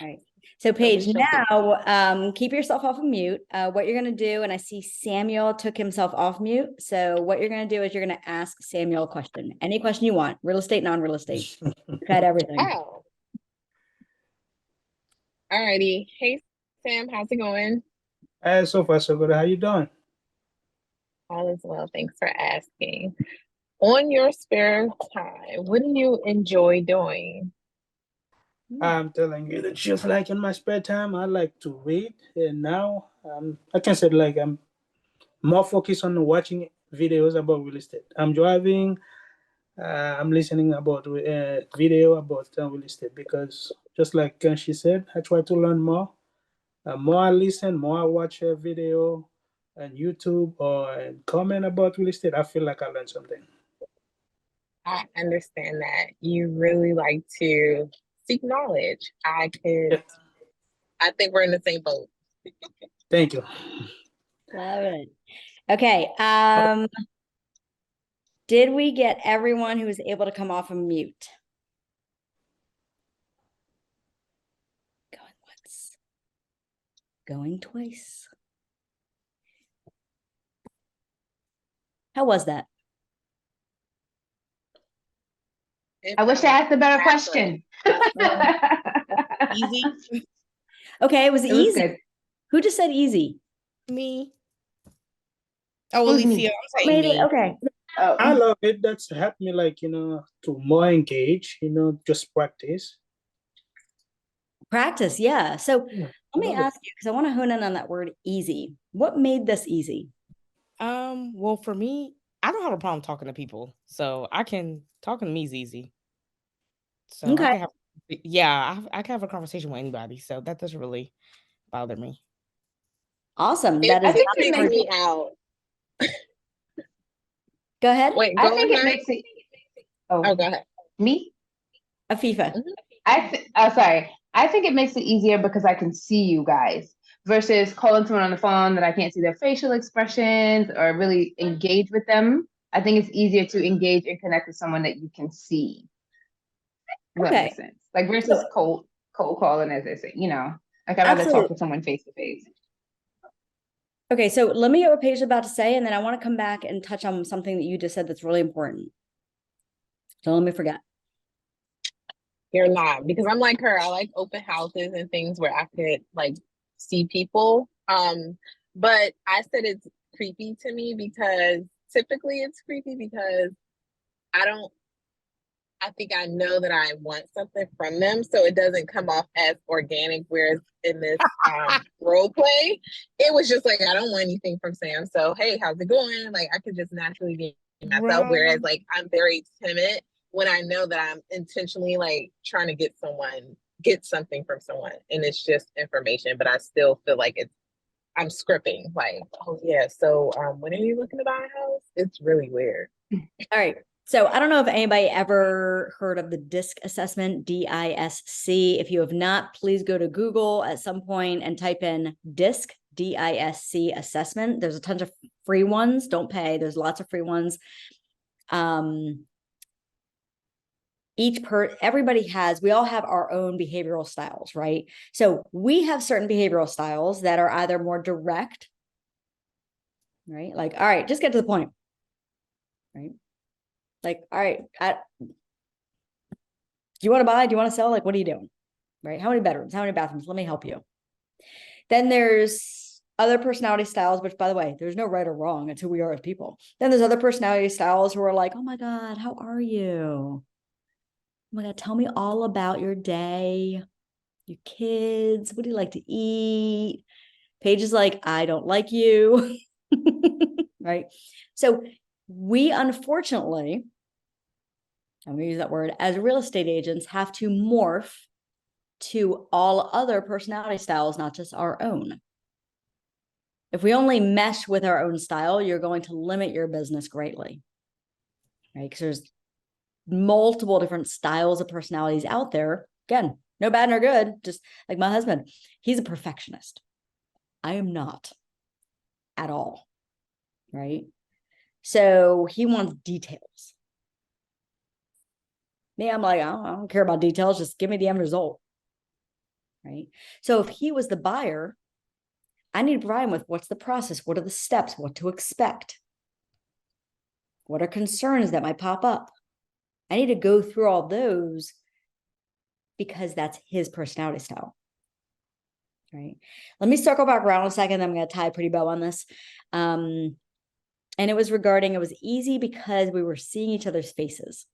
All right. So Paige, now keep yourself off of mute. What you're going to do, and I see Samuel took himself off mute. So what you're going to do is you're going to ask Samuel a question. Any question you want, real estate, non-real estate. You've had everything. Oh. Alrighty. Hey Sam, how's it going? So far so good. How you doing? All is well. Thanks for asking. On your spare time, what do you enjoy doing? I'm telling you the truth. Like in my spare time, I like to read, and now I can say like I'm more focused on watching videos about real estate. I'm driving. I'm listening about video about real estate because just like she said, I try to learn more. More I listen, more I watch a video on YouTube or comment about real estate, I feel like I learned something. I understand that you really like to seek knowledge. I think we're in the same boat. Thank you. Love it. Okay. Did we get everyone who was able to come off of mute? Going once. Going twice. How was that? I wish I asked a better question. Easy. Okay, it was easy. Good. Who just said easy? Me. Oh, Who's Alicia, me? I'm saying me. Okay. I love it. That's helped me, like, to more engage, just practice. Practice, yeah. So Yeah, let me love it. ask you, because I want to hone in on that word easy. What made this easy? Well, for me, I don't have a problem talking to people. So talking to me is easy. So Okay. I can have a conversation with anybody. So that doesn't really bother me. Awesome. I That is think not it makes me out. Go ahead. Wait, I go think it ahead. makes it. Oh, Oh, go ahead. me? Afifa. Sorry. I think it makes it easier because I can see you guys versus calling someone on the phone that I can't see their facial expressions or really engage with them. I think it's easier to engage and connect with someone that you can see. If that Okay. makes sense. Like versus cold calling, as they say, like I'd rather talk Absolutely. to someone face to face. Okay, so let me get what Paige is about to say, and then I want to come back and touch on something that you just said that's really important. So let me forget. You're not, because I'm like her. I like open houses and things where I could like see people. But I said it's creepy to me because typically it's creepy because I think I know that I want something from them, so it doesn't come off as organic. Whereas in this role play, it was just like I don't want anything from Sam. So hey, how's it going? Like I could just naturally be myself. Whereas like I'm very timid when I know that I'm intentionally like trying to get something from someone, and it's just information. But I still feel like I'm scripting. Like, oh yeah, so when are you looking to buy a house? It's really weird. All right. So I don't know if anybody ever heard of the DISC assessment, DISC. If you have not, please go to Google at some point and type in DISC, DISC assessment. There's a ton of free ones. Don't pay. There's lots of free ones. We all have our own behavioral styles, right? So we have certain behavioral styles that are either more direct, right? Like, all right, just get to the point, right? Like, all right, do you want to buy? Do you want to sell? Like, what are you doing? Right? How many bedrooms? How many bathrooms? Let me help you. Then there's other personality styles, which, by the way, there's no right or wrong. It's who we are as people. Then there's other personality styles who are like, oh my God, how are you? Oh my God, tell me all about your day, your kids. What do you like to eat? Paige is like, I don't like you. Right? So we unfortunately, I'm going to use that word, as real estate agents, have to morph to all other personality styles, not just our own. If we only mesh with our own style, you're going to limit your business greatly, right? Because there's multiple different styles of personalities out there. Again, no bad nor good, just like my husband. He's a perfectionist. I am not at all, right? So he wants details. Me, I'm like, I don't care about details. Just give me the end result, right? So if he was the buyer, I need to provide him with what's the process? What are the steps? What to expect? What are concerns that might pop up? I need to go through all those because that's his personality style, right? Let me circle back around a second. I'm going to tie a pretty bow on this. And it was easy because we were seeing each other's faces.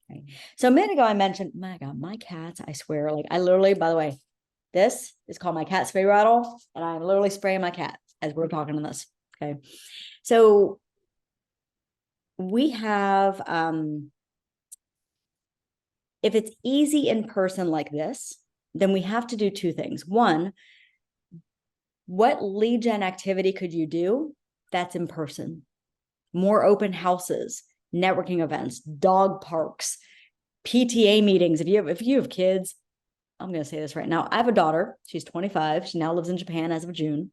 Right? So a minute ago, I mentioned, my God, my cats, I swear, like I literally, by the way, this is called my cat spray rattle, and I'm literally spraying my cat as we're talking on this. Okay. So we have, if it's easy in person like this, then we have to do two things. One, what lead gen activity could you do that's in person? More open houses, networking events, dog parks, PTA meetings. If you have kids, I'm going to say this right now. I have a daughter. She's 25. She now lives in Japan as of June.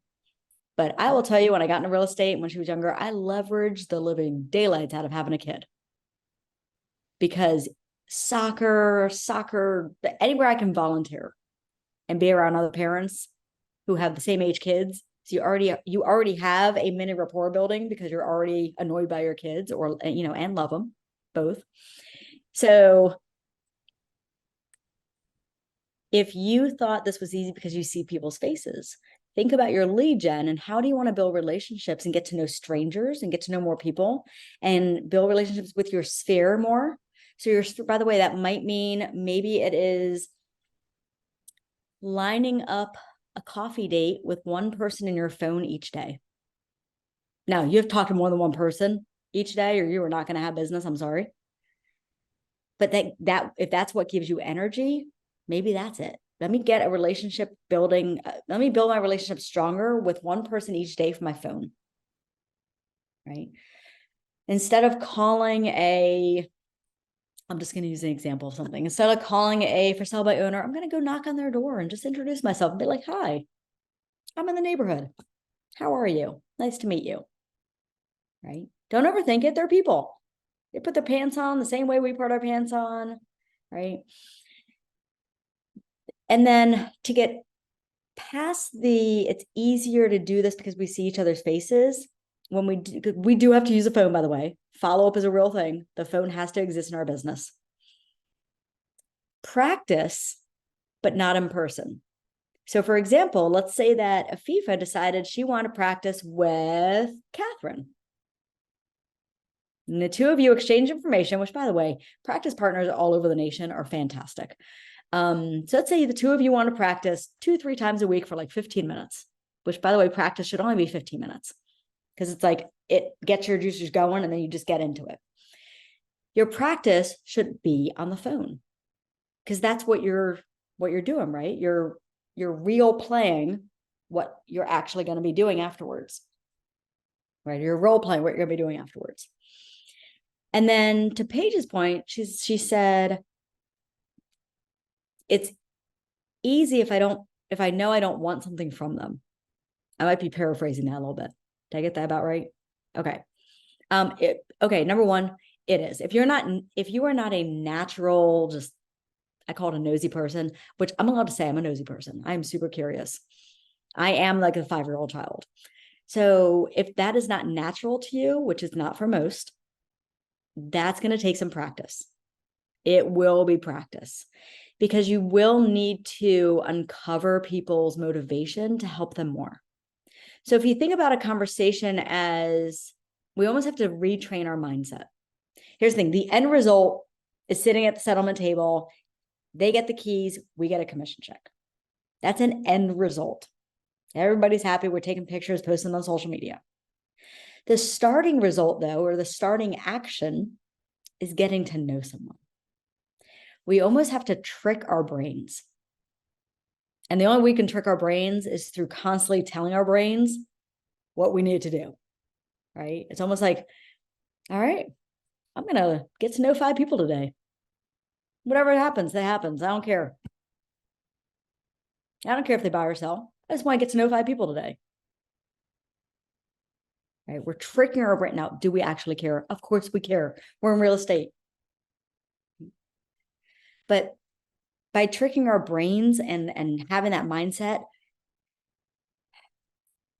But I will tell you, when I got into real estate, when she was younger, I leveraged the living daylights out of having a kid. Because soccer, anywhere I can volunteer and be around other parents who have the same age kids. So you already have a mini rapport building because you're already annoyed by your kids, or, and love them both. So if you thought this was easy because you see people's faces, think about your lead gen and how do you want to build relationships and get to know strangers and get to know more people and build relationships with your sphere more. So by the way, that might mean maybe it is lining up a coffee date with one person in your phone each day. Now, you have talked to more than one person each day, or you are not going to have business. I'm sorry. But that if that's what gives you energy, maybe that's it. Let me get a relationship building. Let me build my relationship stronger with one person each day from my phone. Right? Instead of calling I'm just going to use an example of something. Instead of calling a for sale by owner, I'm going to go knock on their door and just introduce myself and be like, hi, I'm in the neighborhood. How are you? Nice to meet you. Right? Don't overthink it. They're people. They put their pants on the same way we put our pants on. Right? And then to get past it's easier to do this because we see each other's faces. When we do have to use a phone, by the way. Follow-up is a real thing. The phone has to exist in our business. Practice, but not in person. So for example, let's say that Afifa decided she wanted to practice with Catherine. And the two of you exchange information, which, by the way, practice partners all over the nation are fantastic. So let's say the two of you want to practice 2-3 times a week for like 15 minutes, which, by the way, practice should only be 15 minutes because it's like it gets your juices going and then you just get into it. Your practice should be on the phone because that's what you're doing, right? You're role playing what you're actually going to be doing afterwards, right? You're role playing what you're going to be doing afterwards. And then to Paige's point, she said, it's easy if I know I don't want something from them. I might be paraphrasing that a little bit. Did I get that about right? Okay. Okay. Number one, it is. If you are not a natural, just, I call it a nosy person, which I'm allowed to say I'm a nosy person. I'm super curious. I am like a 5-year-old child. So if that is not natural to you, which is not for most, that's going to take some practice. It will be practice, because you will need to uncover people's motivation to help them more. So if you think about a conversation as, we almost have to retrain our mindset. Here's the thing. The end result is sitting at the settlement table. They get the keys. We get a commission check. That's an end result. Everybody's happy. We're taking pictures, posting them on social media. The starting result, though, or the starting action, is getting to know someone. We almost have to trick our brains. And the only way we can trick our brains is through constantly telling our brains what we need to do, right? It's almost like, all right, I'm going to get to know 5 people today. Whatever happens, that happens. I don't care. I don't care if they buy or sell. I just want to get to know 5 people today. Right? We're tricking our brain. Now, do we actually care? Of course we care. We're in real estate. But by tricking our brains and having that mindset,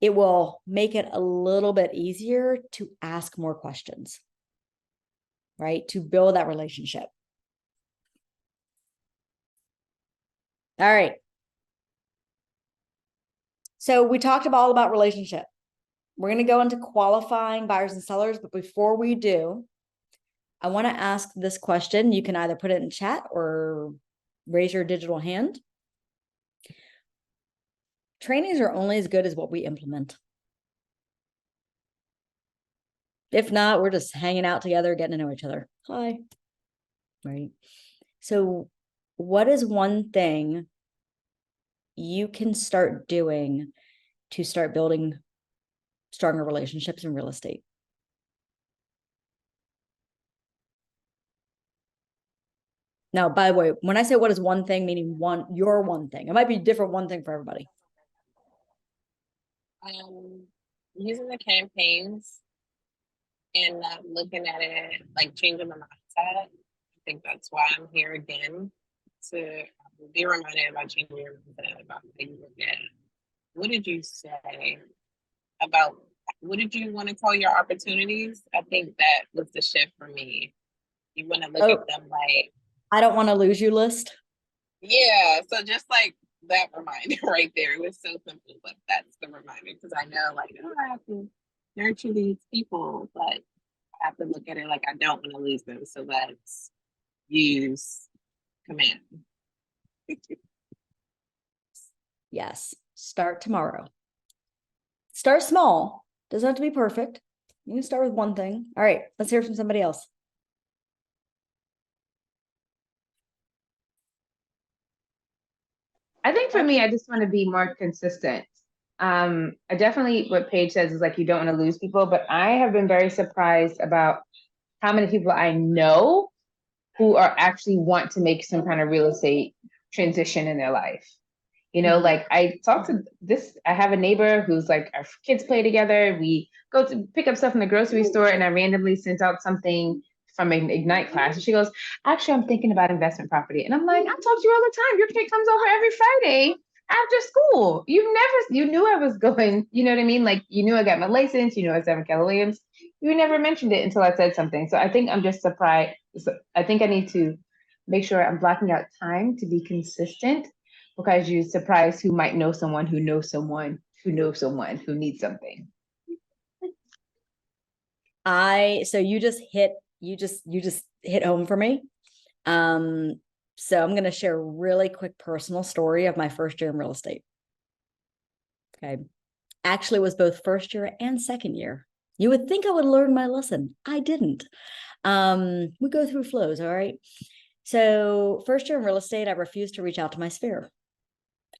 it will make it a little bit easier to ask more questions, right? To build that relationship. All right. So we talked all about relationship. We're going to go into qualifying buyers and sellers, but before we do, I want to ask this question. You can either put it in chat or raise your digital hand. Trainings are only as good as what we implement. If not, we're just hanging out together, getting to know each other. Hi. Right. So what is one thing you can start doing to start building stronger relationships in real estate? Now, by the way, when I say what is one thing, meaning your one thing, it might be different one thing for everybody. Using the campaigns and looking at it, like changing my mindset. I think that's why I'm here again, to be reminded about changing your mindset about how you look at it. What did you say about, what did you want to call your opportunities? I think that was the shift for me. You want to look at them like, I don't want to lose you list. Yeah. So just like that reminder right there. It was so simple, but that's the reminder, because I know, like, oh, I have to nurture these people, but I have to look at it like I don't want to lose them. So let's use command. Yes. Start tomorrow. Start small. Doesn't have to be perfect. You can start with one thing. All right. Let's hear from somebody else. I think for me, I just want to be more consistent. I definitely, what Paige says is like, you don't want to lose people, but I have been very surprised about how many people I know who are actually want to make some kind of real estate transition in their life. You know, like I talked to this, I have a neighbor who's like, our kids play together. We go to pick up stuff in the grocery store, and I randomly sent out something from an Ignite class. And she goes, actually, I'm thinking about investment property. And I'm like, I talk to you all the time. Your kid comes over every Friday after school. You knew I was going, you know what I mean? Like, you knew I got my license, you knew I was having Keller Williams. You never mentioned it until I said something. So I think I'm just surprised. I think I need to make sure I'm blocking out time to be consistent, because you're surprised who might know someone who knows someone who knows someone who needs something. So you just hit home for me. So I'm going to share a really quick personal story of my first year in real estate. Okay. Actually, it was both first year and second year. You would think I would learn my lesson. I didn't. We go through flows. All right. So first year in real estate, I refused to reach out to my sphere.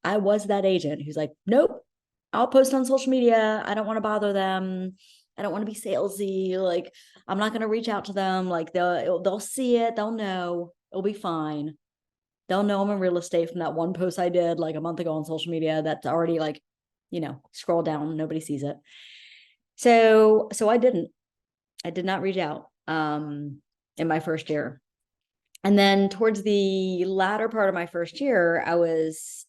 I was that agent who's like, nope, I'll post on social media. I don't want to bother them. I don't want to be salesy. Like, I'm not going to reach out to them. Like, they'll see it. They'll know. It'll be fine. They'll know I'm in real estate from that one post I did like a month ago on social media. That's already like, scroll down. Nobody sees it. So I did not reach out in my first year. And then towards the latter part of my first year, I was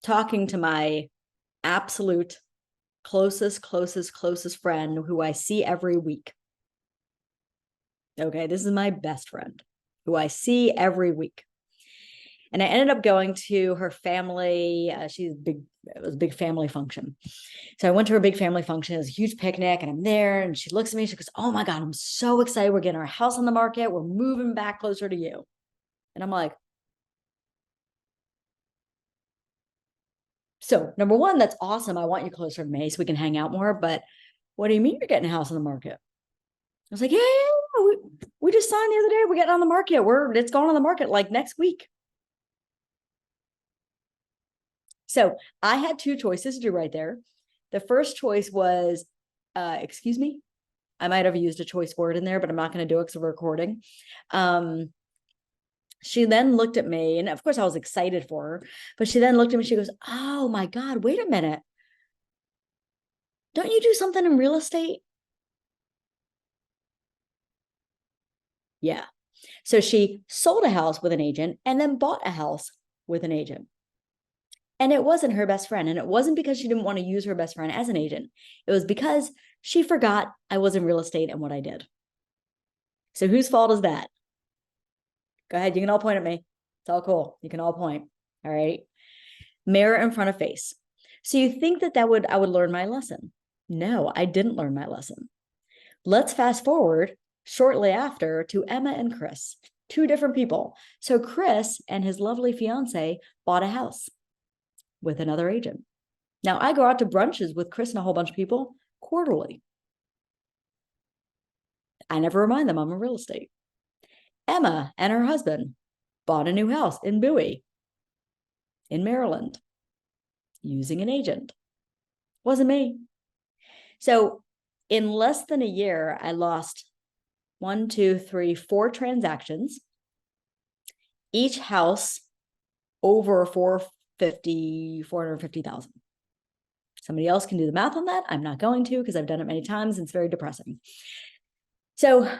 talking to my absolute closest friend who I see every week. Okay, this is my best friend who I see every week. And I ended up going to her family. It was a big family function. So I went to her big family function. It was a huge picnic, and I'm there, and she looks at me. She goes, "Oh my God, I'm so excited. We're getting our house on the market. We're moving back closer to you." And I'm like, so number one, that's awesome. I want you closer to me so we can hang out more. But what do you mean you're getting a house on the market? I was like, yeah. We just signed the other day. We're getting on the market. It's going on the market like next week. So I had two choices to do right there. The first choice was, excuse me, I might have used a choice word in there, but I'm not going to do it because we're recording. She then looked at me, and of course I was excited for her, but she then looked at me, she goes, "Oh my God, wait a minute. Don't you do something in real estate?" Yeah. So she sold a house with an agent and then bought a house with an agent. And it wasn't her best friend. And it wasn't because she didn't want to use her best friend as an agent. It was because she forgot I was in real estate and what I did. So whose fault is that? Go ahead. You can all point at me. It's all cool. You can all point. All right. Mirror in front of face. So you think that I would learn my lesson. No, I didn't learn my lesson. Let's fast forward shortly after to Emma and Chris, two different people. So Chris and his lovely fiance bought a house with another agent. Now I go out to brunches with Chris and a whole bunch of people quarterly. I never remind them I'm in real estate. Emma and her husband bought a new house in Bowie, in Maryland, using an agent. Wasn't me. So in less than a year, I lost 4 transactions. Each house over 450,000. Somebody else can do the math on that. I'm not going to because I've done it many times. And it's very depressing. So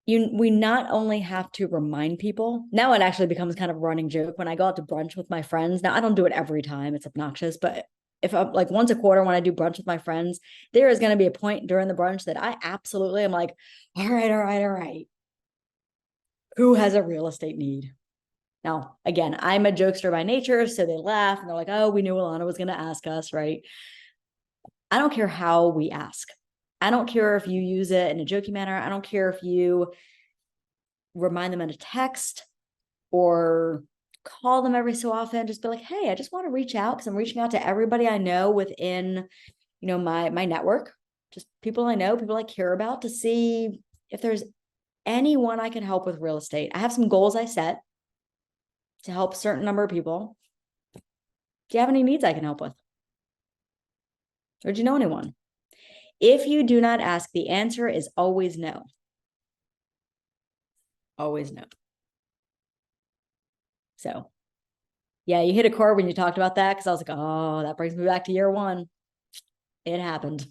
we not only have to remind people, now it actually becomes kind of a running joke when I go out to brunch with my friends. Now I don't do it every time, it's obnoxious, but if I'm like once a quarter when I do brunch with my friends, there is going to be a point during the brunch that I absolutely am like, all right. Who has a real estate need? Now, again, I'm a jokester by nature, so they laugh and they're like, oh, we knew Alana was going to ask us, right? I don't care how we ask. I don't care if you use it in a jokey manner. I don't care if you remind them in a text or call them every so often. Just be like, hey, I just want to reach out because I'm reaching out to everybody I know within, my network, just people I know, people I care about, to see if there's anyone I can help with real estate. I have some goals I set to help a certain number of people. Do you have any needs I can help with? Or do you know anyone? If you do not ask, the answer is always no. Always no. So, yeah, you hit a chord when you talked about that because I was like, oh, that brings me back to year one. It happened.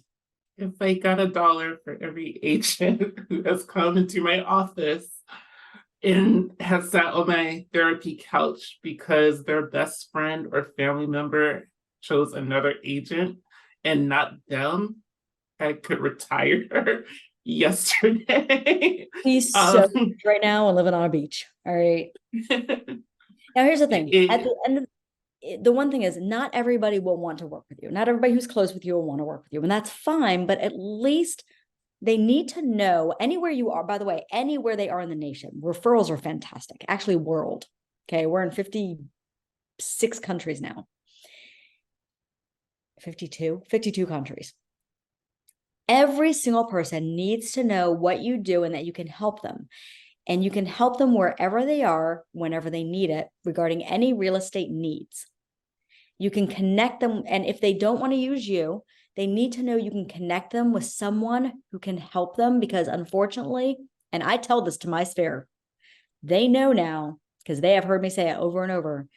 If I got $1 for every agent who has come into my office and has sat on my therapy couch because their best friend or family member chose another agent and not them, I could retire yesterday. He's so rich right now and living on a beach. All right. Now, here's the thing. At the end of the one thing is, not everybody will want to work with you. Not everybody who's close with you will want to work with you. And that's fine. But at least they need to know anywhere you are, by the way, anywhere they are in the nation, referrals are fantastic. Actually, world. Okay. We're in 56 countries now. 52 countries. Every single person needs to know what you do and that you can help them. And you can help them wherever they are, whenever they need it, regarding any real estate needs. You can connect them. And if they don't want to use you, they need to know you can connect them with someone who can help them, because unfortunately, and I tell this to my sphere, they know now because they have heard me say it over and over.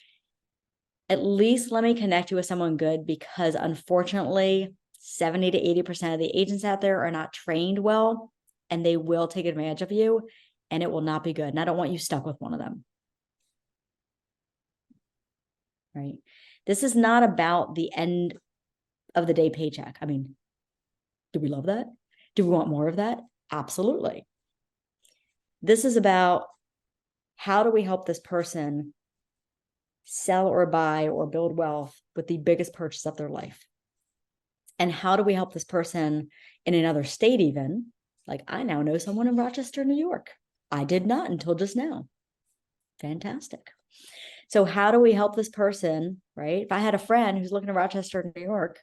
At least let me connect you with someone good, because unfortunately, 70 to 80% of the agents out there are not trained well, and they will take advantage of you, and it will not be good. And I don't want you stuck with one of them. Right? This is not about the end of the day paycheck. I mean, do we love that? Do we want more of that? Absolutely. This is about, how do we help this person sell or buy or build wealth with the biggest purchase of their life? And how do we help this person in another state even? Like, I now know someone in Rochester, New York. I did not until just now. Fantastic. So how do we help this person, right? If I had a friend who's looking at Rochester, New York,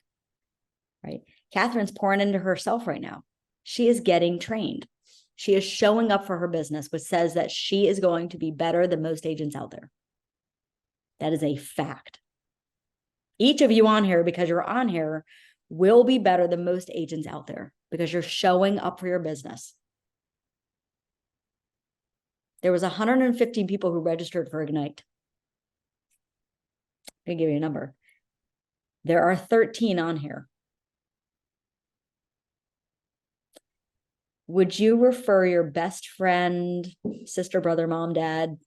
right? Catherine's pouring into herself right now. She is getting trained. She is showing up for her business, which says that she is going to be better than most agents out there. That is a fact. Each of you on here, because you're on here, will be better than most agents out there because you're showing up for your business. There was 115 people who registered for Ignite. I'm going to give you a number. There are 13 on here. Would you refer your best friend, sister, brother, mom, dad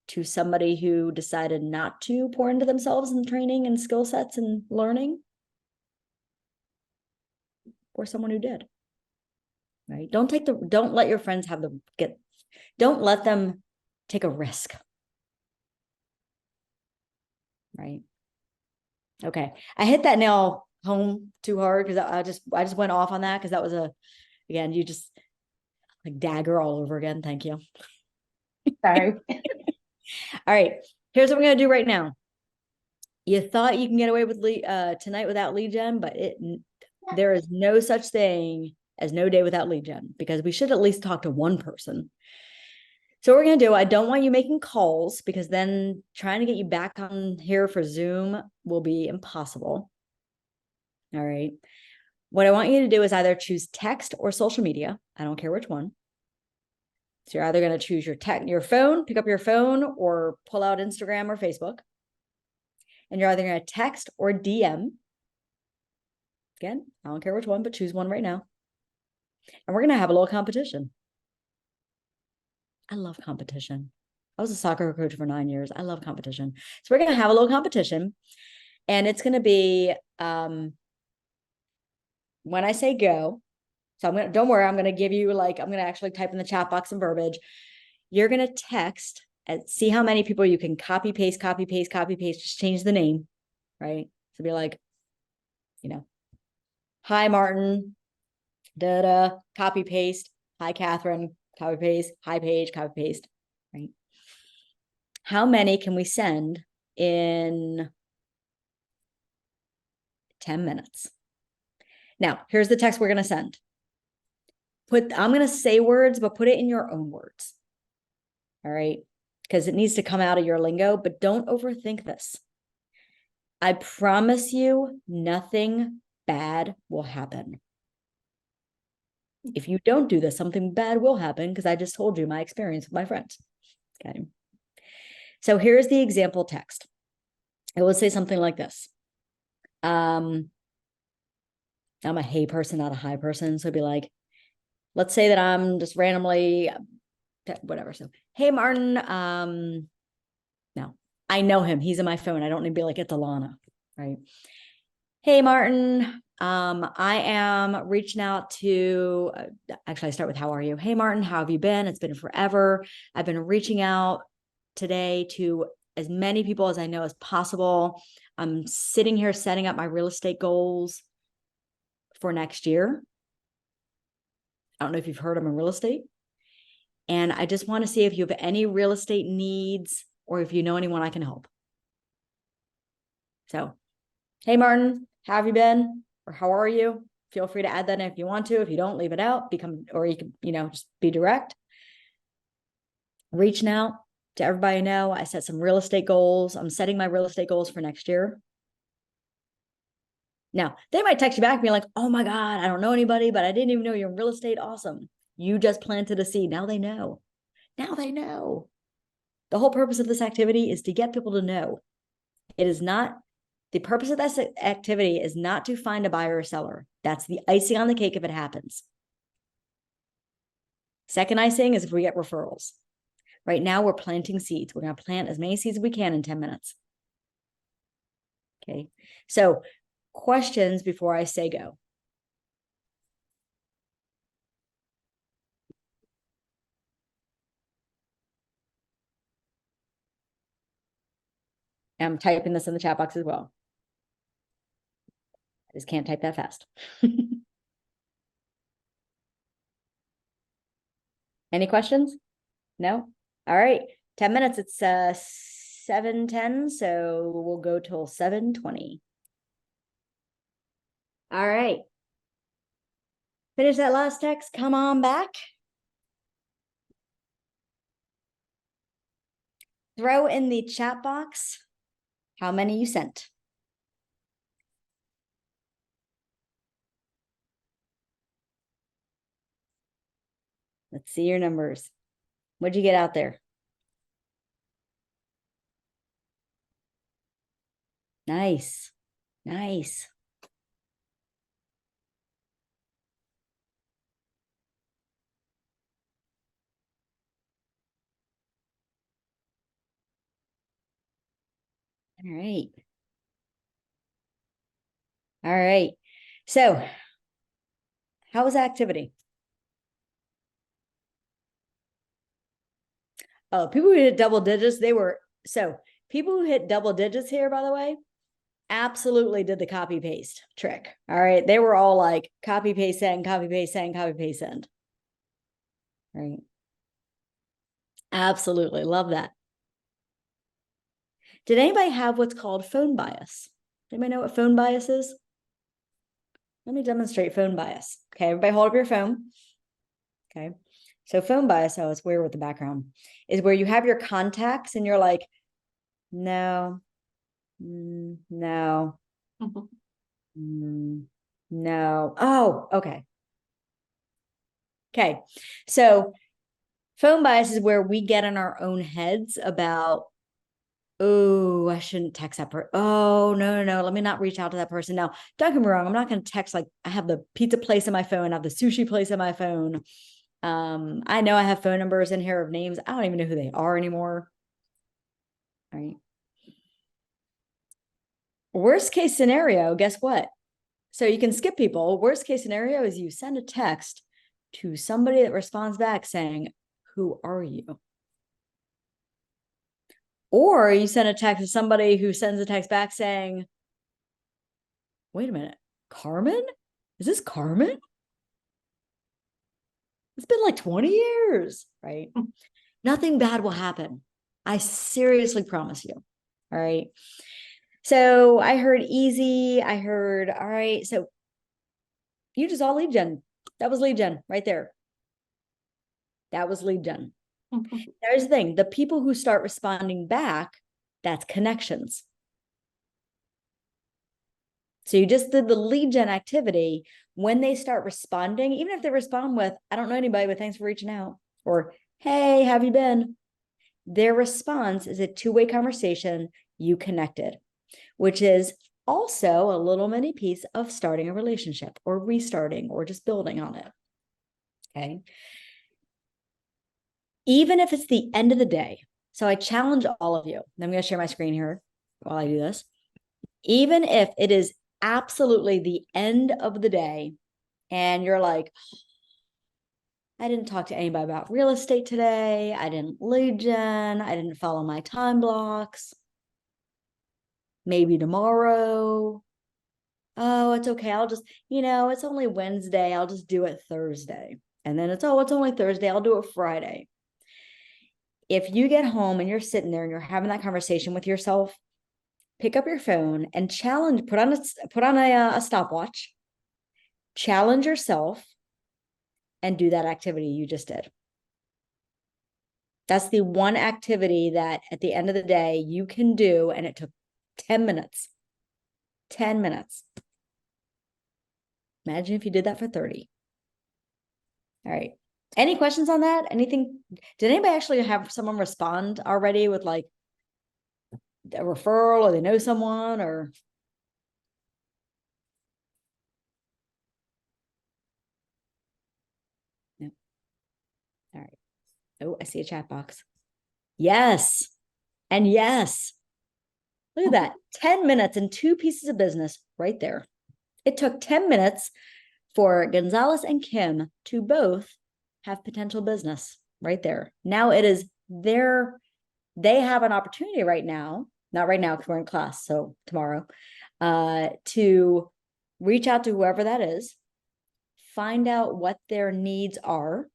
to somebody who decided not to pour into themselves in training and skill sets and learning? Or someone who did? Right? Don't let your friends don't let them take a risk. Right? Okay. I hit that nail home too hard because I just went off on that, because that was again, you just like dagger all over again. Thank you. Sorry. All right. Here's what we're going to do right now. You thought you can get away with tonight without lead gen, but there is no such thing as no day without lead gen, because we should at least talk to one person. So what we're going to do, I don't want you making calls, because then trying to get you back on here for Zoom will be impossible. All right. What I want you to do is either choose text or social media. I don't care which one. So you're either going to choose your phone, pick up your phone, or pull out Instagram or Facebook. And you're either going to text or DM. Again, I don't care which one, but choose one right now. And we're going to have a little competition. I love competition. I was a soccer coach for 9 years. I love competition. So we're going to have a little competition. And it's going to be, when I say go, so don't worry, I'm going to give you I'm going to actually type in the chat box some verbiage. You're going to text and see how many people you can copy, paste, just change the name, right? So be like, hi, Martin, copy, paste, hi, Catherine, copy, paste, hi, Paige, copy, paste, right? How many can we send in 10 minutes? Now, here's the text we're going to send. I'm going to say words, but put it in your own words. All right? Because it needs to come out of your lingo, but don't overthink this. I promise you, nothing bad will happen. If you don't do this, something bad will happen, because I just told you my experience with my friends. Okay. So here's the example text. It will say something like this. I'm a hey person, not a hi person. So it'd be like, let's say that I'm just randomly, whatever. So, hey, Martin, no, I know him. He's in my phone. I don't need to be like, it's Alana, right? Hey, Martin, I am reaching out to, actually I start with, how are you? Hey, Martin, how have you been? It's been forever. I've been reaching out today to as many people as I know as possible. I'm sitting here setting up my real estate goals for next year. I don't know if you've heard I'm in real estate. And I just want to see if you have any real estate needs or if you know anyone I can help. So, hey, Martin, how have you been? Or how are you? Feel free to add that in if you want to. If you don't, leave it out. Or you can, just be direct. Reaching out to everybody I know. I set some real estate goals. I'm setting my real estate goals for next year. Now, they might text you back and be like, oh my God, I don't know anybody, but I didn't even know you're in real estate. Awesome. You just planted a seed. Now they know. Now they know. The whole purpose of this activity is to get people to know. It is not, the purpose of this activity is not to find a buyer or seller. That's the icing on the cake if it happens. Second icing is if we get referrals. Right now, we're planting seeds. We're going to plant as many seeds as we can in 10 minutes. Okay. So, questions before I say go. I'm typing this in the chat box as well. I just can't type that fast. Any questions? No? All right. 10 minutes. It's 7:10, so we'll go till 7:20. All right. Finish that last text. Come on back. Throw in the chat box how many you sent. Let's see your numbers. What'd you get out there? Nice. Nice. All right. All right. So, how was activity? Oh, people who hit double digits, people who hit double digits here, by the way, absolutely did the copy paste trick. All right. They were all like copy paste send, copy paste send, copy paste send. Right. Absolutely. Love that. Did anybody have what's called phone bias? Anybody know what phone bias is? Let me demonstrate phone bias. Okay, everybody hold up your phone. Okay. So phone bias, oh, it's weird with the background, is where you have your contacts and you're like, no, no, no. Oh, okay. Okay. So phone bias is where we get in our own heads about, oh, I shouldn't text that person. Oh, no. Let me not reach out to that person. Now, don't get me wrong. I'm not going to text, like, I have the pizza place on my phone. I have the sushi place on my phone. I know I have phone numbers in here of names. I don't even know who they are anymore. All right. Worst case scenario, guess what? So you can skip people. Worst case scenario is you send a text to somebody that responds back saying, who are you? Or you send a text to somebody who sends a text back saying, wait a minute, Carmen? Is this Carmen? It's been like 20 years, right? Nothing bad will happen. I seriously promise you. All right. So I heard easy. I heard, all right. So you just all lead gen. That was lead gen right there. That was lead gen. There's the thing. The people who start responding back, that's connections. So you just did the lead gen activity. When they start responding, even if they respond with, I don't know anybody, but thanks for reaching out, or, hey, how have you been? Their response is a two-way conversation. You connected, which is also a little mini piece of starting a relationship or restarting or just building on it. Okay. Even if it's the end of the day. So I challenge all of you. I'm going to share my screen here while I do this. Even if it is absolutely the end of the day and you're like, I didn't talk to anybody about real estate today. I didn't lead gen. I didn't follow my time blocks. Maybe tomorrow. Oh, it's okay. I'll just, it's only Wednesday. I'll just do it Thursday. And then it's only Thursday. I'll do it Friday. If you get home and you're sitting there and you're having that conversation with yourself, pick up your phone and challenge, put on a stopwatch, challenge yourself, and do that activity you just did. That's the one activity that at the end of the day you can do, and it took 10 minutes. 10 minutes. Imagine if you did that for 30. All right. Any questions on that? Anything? Did anybody actually have someone respond already with like a referral, or they know someone, or? No. All right. Oh, I see a chat box. Yes. And yes. Look at that. 10 minutes and 2 pieces of business right there. It took 10 minutes for Gonzalez and Kim to both have potential business right there. Now it is they have an opportunity right now, not right now because we're in class, so tomorrow, to reach out to whoever that is, find out what their needs are,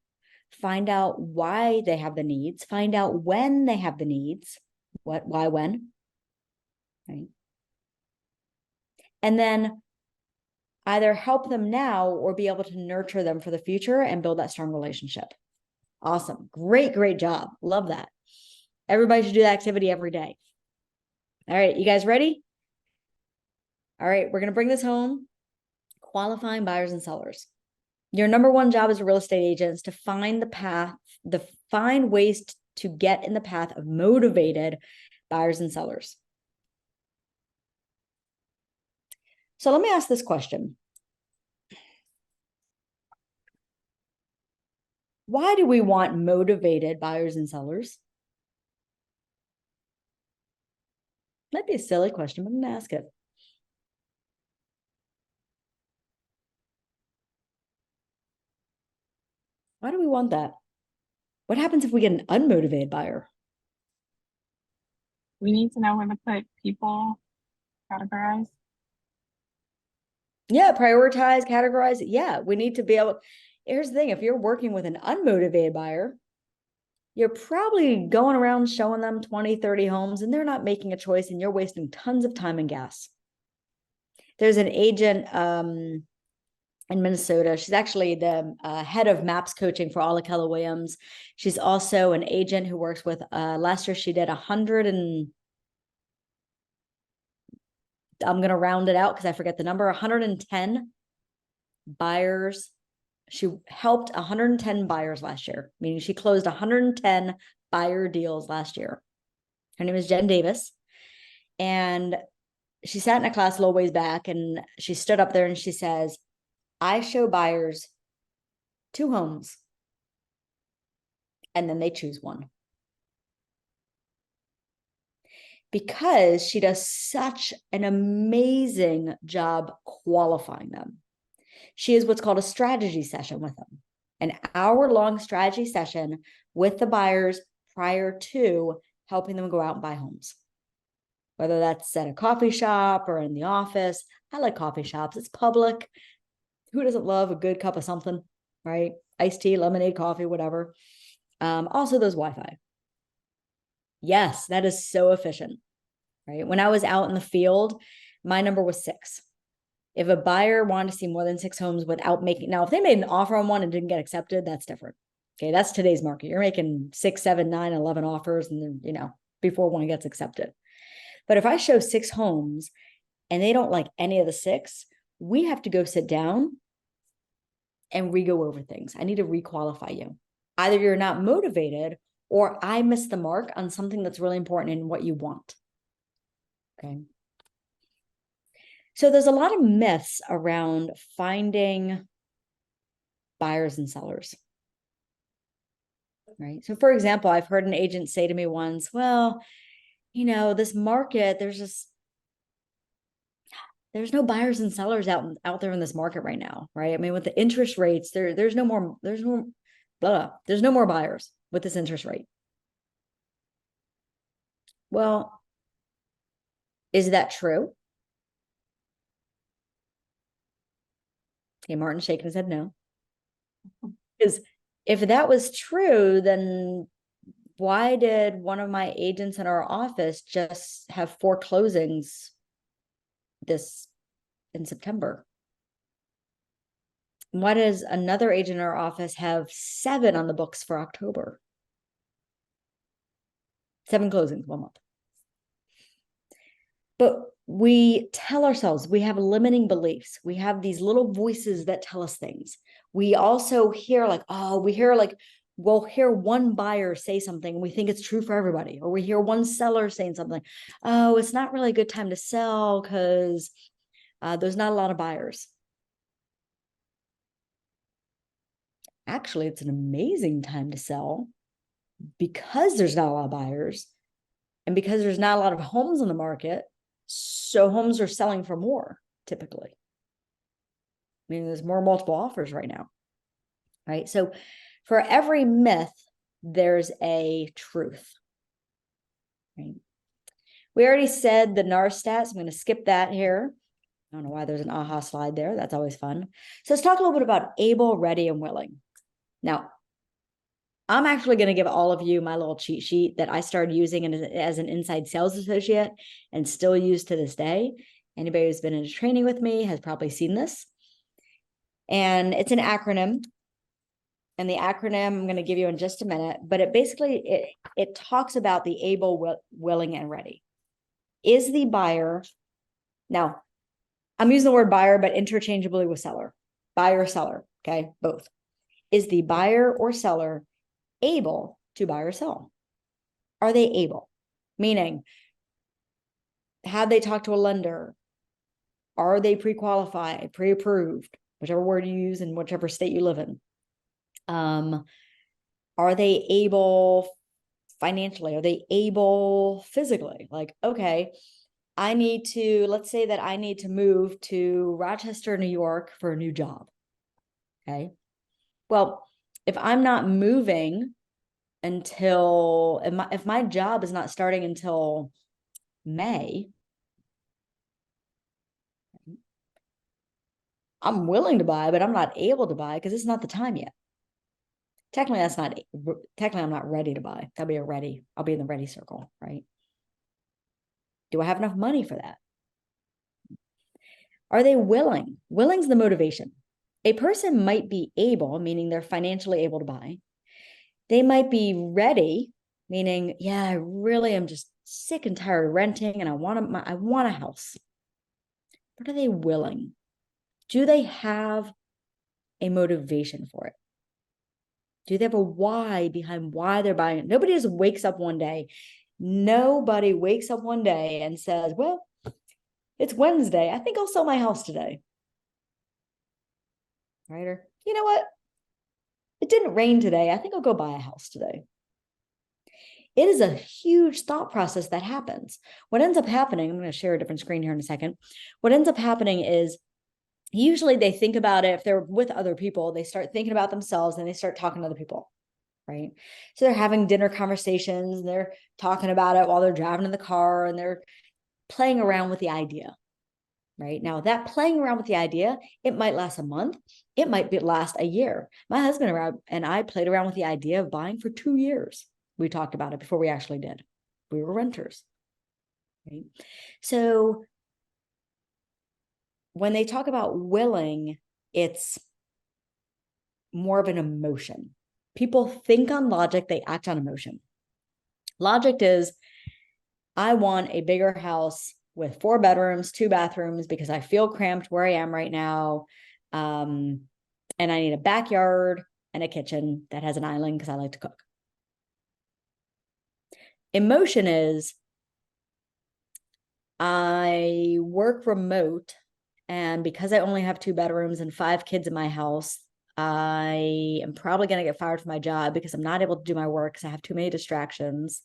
find out why they have the needs, find out when they have the needs, what, why, when, right? And then either help them now or be able to nurture them for the future and build that strong relationship. Awesome. Great, great job. Love that. Everybody should do that activity every day. All right, you guys ready? All right, we're going to bring this home. Qualifying buyers and sellers. Your number one job as a real estate agent is to find the path, find ways to get in the path of motivated buyers and sellers. So let me ask this question. Why do we want motivated buyers and sellers? Might be a silly question, but I'm going to ask it. Why do we want that? What happens if we get an unmotivated buyer? We need to know where to put people, categorize. Yeah, prioritize, categorize. Yeah, we need to be able. Here's the thing. If you're working with an unmotivated buyer, you're probably going around showing them 20, 30 homes and they're not making a choice and you're wasting tons of time and gas. There's an agent in Minnesota. She's actually the head of MAPS coaching for all of Keller Williams. She's also an agent who works with, last year she did 100 and I'm going to round it out because I forget the number, 110 buyers. She helped 110 buyers last year, meaning she closed 110 buyer deals last year. Her name is Jen Davis. And she sat in a class a little ways back and she stood up there and she says, I show buyers 2 homes and then they choose one. Because she does such an amazing job qualifying them. She is what's called a strategy session with them, an hour-long strategy session with the buyers prior to helping them go out and buy homes. Whether that's at a coffee shop or in the office. I like coffee shops. It's public. Who doesn't love a good cup of something, right? Iced tea, lemonade, coffee, whatever. Also, there's Wi-Fi. Yes, that is so efficient, right? When I was out in the field, my number was 6. If a buyer wanted to see more than 6 homes without making, now, if they made an offer on one and didn't get accepted, that's different. Okay, that's today's market. You're making 6, 7, 9, 11 offers and then, you know, before one gets accepted. But if I show 6 homes and they don't like any of the 6, we have to go sit down and re-go over things. I need to requalify you. Either you're not motivated or I missed the mark on something that's really important in what you want. Okay. So there's a lot of myths around finding buyers and sellers. Right. So for example, I've heard an agent say to me once, well, you know, this market, there's no buyers and sellers out there in this market right now, right? I mean, with the interest rates, there's no more buyers with this interest rate. Well, is that true? Okay, Martin's shaking his head no. Because if that was true, then why did one of my agents in our office just have 4 closings in September? Why does another agent in our office have 7 on the books for October? 7 closings, 1 month. But we tell ourselves, we have limiting beliefs. We have these little voices that tell us things. We also hear like, we'll hear one buyer say something and we think it's true for everybody. Or we hear one seller saying something, oh, it's not really a good time to sell because there's not a lot of buyers. Actually, it's an amazing time to sell because there's not a lot of buyers and because there's not a lot of homes on the market. So homes are selling for more typically. I mean, there's more multiple offers right now, right? So for every myth, there's a truth, right? We already said the NAR stats. I'm going to skip that here. I don't know why there's an aha slide there. That's always fun. So let's talk a little bit about able, ready, and willing. Now, I'm actually going to give all of you my little cheat sheet that I started using as an inside sales associate and still use to this day. Anybody who's been in a training with me has probably seen this. And it's an acronym. And the acronym I'm going to give you in just a minute, but it basically, it talks about the able, willing, and ready. Is the buyer, now I'm using the word buyer, but interchangeably with seller, buyer, seller, okay, both. Is the buyer or seller able to buy or sell? Are they able? Meaning, have they talked to a lender? Are they pre-qualified, pre-approved, whichever word you use in whichever state you live in? Are they able financially? Are they able physically? Like, okay, let's say that I need to move to Rochester, New York for a new job. Okay. Well, if I'm not moving until, if my job is not starting until May, I'm willing to buy, but I'm not able to buy because it's not the time yet. Technically, I'm not ready to buy. I'll be in the ready circle, right? Do I have enough money for that? Are they willing? Willing's the motivation. A person might be able, meaning they're financially able to buy. They might be ready, meaning, yeah, I really am just sick and tired of renting and I want a house. But are they willing? Do they have a motivation for it? Do they have a why behind why they're buying it? Nobody just wakes up one day. Nobody wakes up one day and says, well, it's Wednesday. I think I'll sell my house today. Right? Or, you know what? It didn't rain today. I think I'll go buy a house today. It is a huge thought process that happens. What ends up happening, I'm going to share a different screen here in a second. What ends up happening is usually they think about it. If they're with other people, they start thinking about themselves and they start talking to other people, right? So they're having dinner conversations and they're talking about it while they're driving in the car and they're playing around with the idea, right? Now that playing around with the idea, it might last a month. It might last a year. My husband and I played around with the idea of buying for 2 years. We talked about it before we actually did. We were renters, right? So when they talk about willing, it's more of an emotion. People think on logic, they act on emotion. Logic is, I want a bigger house with 4 bedrooms, 2 bathrooms, because I feel cramped where I am right now. And I need a backyard and a kitchen that has an island because I like to cook. Emotion is, I work remote, and because I only have 2 bedrooms and 5 kids in my house, I am probably going to get fired from my job because I'm not able to do my work because I have too many distractions.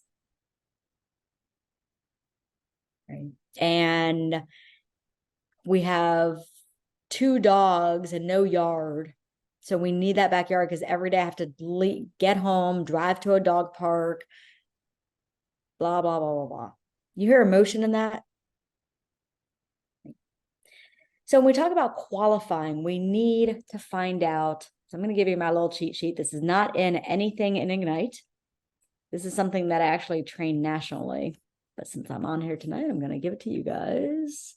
Right. And we have 2 dogs and no yard. So we need that backyard because every day I have to get home, drive to a dog park, blah, blah, blah, blah, blah. You hear emotion in that? So when we talk about qualifying, we need to find out. So I'm going to give you my little cheat sheet. This is not in anything in Ignite. This is something that I actually train nationally. But since I'm on here tonight, I'm going to give it to you guys.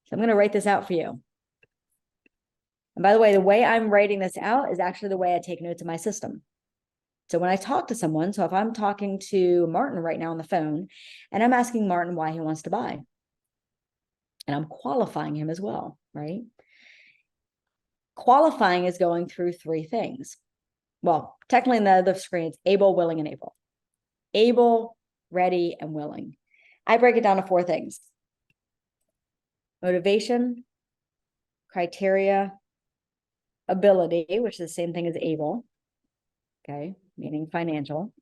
So I'm going to write this out for you. And by the way I'm writing this out is actually the way I take notes in my system. So when I talk to someone, so if I'm talking to Martin right now on the phone, and I'm asking Martin why he wants to buy, and I'm qualifying him as well, right? Qualifying is going through three things. Well, technically in the other screen, it's able, willing, and able. Able, ready, and willing. I break it down to four things: motivation, criteria, ability, which is the same thing as able, okay, meaning financial,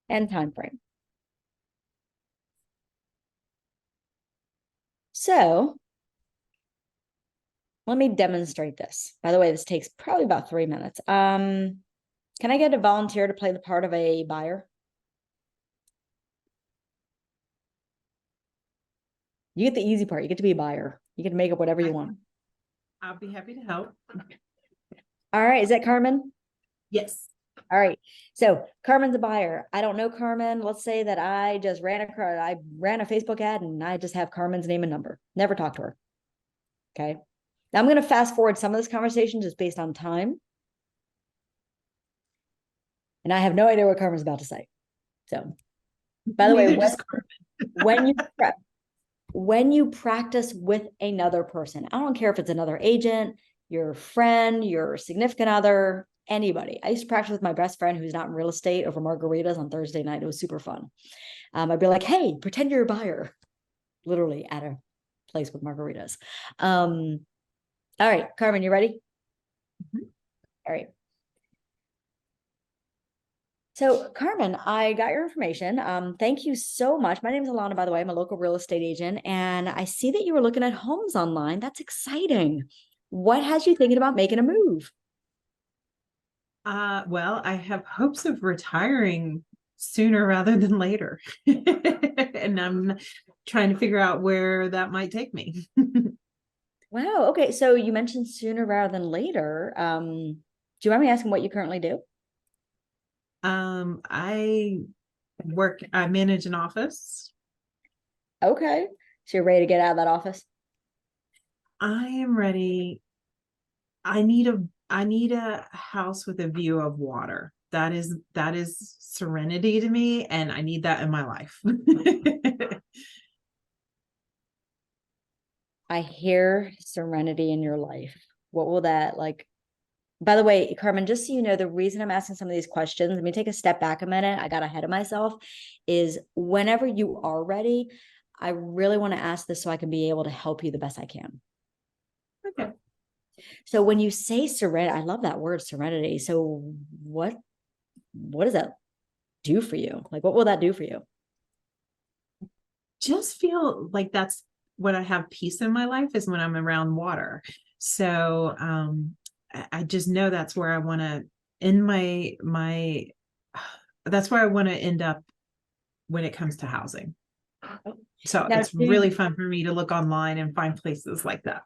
and time frame. So let me demonstrate this. By the way, this takes probably about 3 minutes. Can I get a volunteer to play the part of a buyer? You get the easy part. You get to be a buyer. You get to make up whatever you want. I'll be happy to help. All right. Is that Carmen? Yes. All right. So Carmen's a buyer. I don't know Carmen. Let's say that I just ran a Facebook ad and I just have Carmen's name and number. Never talked to her. Okay. Now I'm going to fast forward some of this conversation just based on time. And I have no idea what Carmen's about to say. So, by the way, when you practice with another person, I don't care if it's another agent, your friend, your significant other, anybody. I used to practice with my best friend who's not in real estate over margaritas on Thursday night. It was super fun. I'd be like, hey, pretend you're a buyer, literally at a place with margaritas. All right, Carmen, you ready? Mm-hmm. All right. So Carmen, I got your information. Thank you so much. My name is Alana, by the way. I'm a local real estate agent, and I see that you were looking at homes online. That's exciting. What has you thinking about making a move? Well, I have hopes of retiring sooner rather than later. And I'm trying to figure out where that might take me. Wow. Okay. So you mentioned sooner rather than later. Do you mind me asking what you currently do? I manage an office. Okay. So you're ready to get out of that office? I am ready. I need a house with a view of water. That is serenity to me, and I need that in my life. I hear serenity in your life. What will that like? By the way, Carmen, just so you know, the reason I'm asking some of these questions, let me take a step back a minute. I got ahead of myself. Is whenever you are ready, I really want to ask this so I can be able to help you the best I can. Okay. So when you say serenity, I love that word, serenity. So what does that do for you? Like, what will that do for you? Just feel like that's when I have peace in my life, is when I'm around water. So I just know that's where I want to end that's where I want to end up when it comes to housing. So Now, it's really fun for me to look online and find places like that.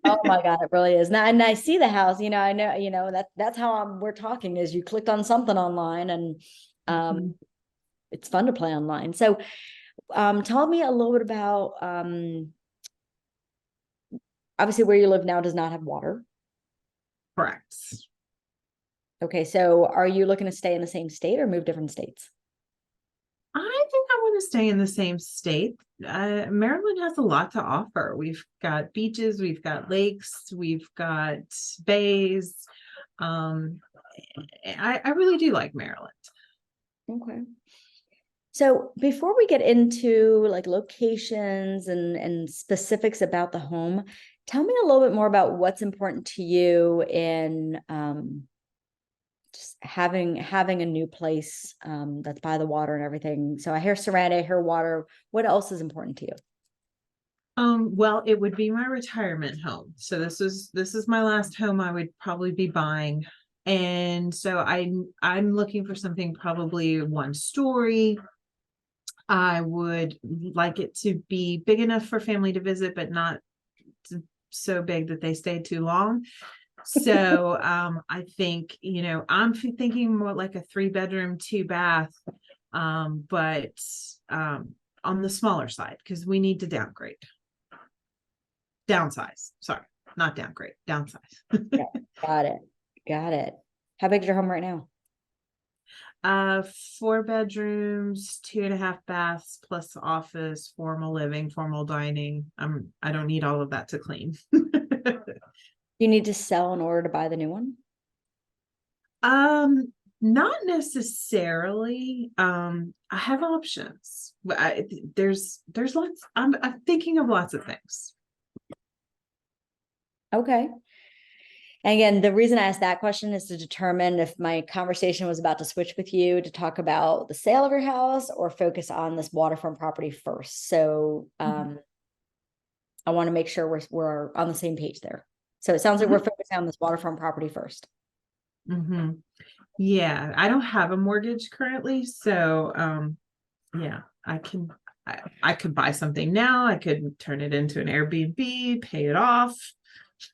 Oh my God, it really is. Now, and I see the house, I know, that's how we're talking, is you clicked on something online, and it's fun to play online. So tell me a little bit about, obviously where you live now does not have water. Correct. Okay. So are you looking to stay in the same state or move different states? I think I want to stay in the same state. Maryland has a lot to offer. We've got beaches, we've got lakes, we've got bays. I really do like Maryland. Okay. So before we get into like locations and specifics about the home, tell me a little bit more about what's important to you in just having a new place that's by the water and everything. So I hear serenity, I hear water. What else is important to you? Well, it would be my retirement home. So this is my last home I would probably be buying. And so I'm looking for something probably 1 story. I would like it to be big enough for family to visit, but not so big that they stay too long. So I think, I'm thinking more like a 3-bedroom, 2-bath, but on the smaller side, because we need to downsize. Sorry, not downgrade, downsize. Got it. How big is your home right now? 4 bedrooms, 2.5 baths, plus office, formal living, formal dining. I don't need all of that to clean. You need to sell in order to buy the new one? Not necessarily. I have options. But there's lots. I'm thinking of lots of things. Okay. And again, the reason I asked that question is to determine if my conversation was about to switch with you to talk about the sale of your house or focus on this waterfront property first. So I want to make sure we're on the same page there. So it sounds like we're focusing on this waterfront property first. Yeah, I don't have a mortgage currently, so yeah, I could buy something now. I could turn it into an Airbnb, pay it off.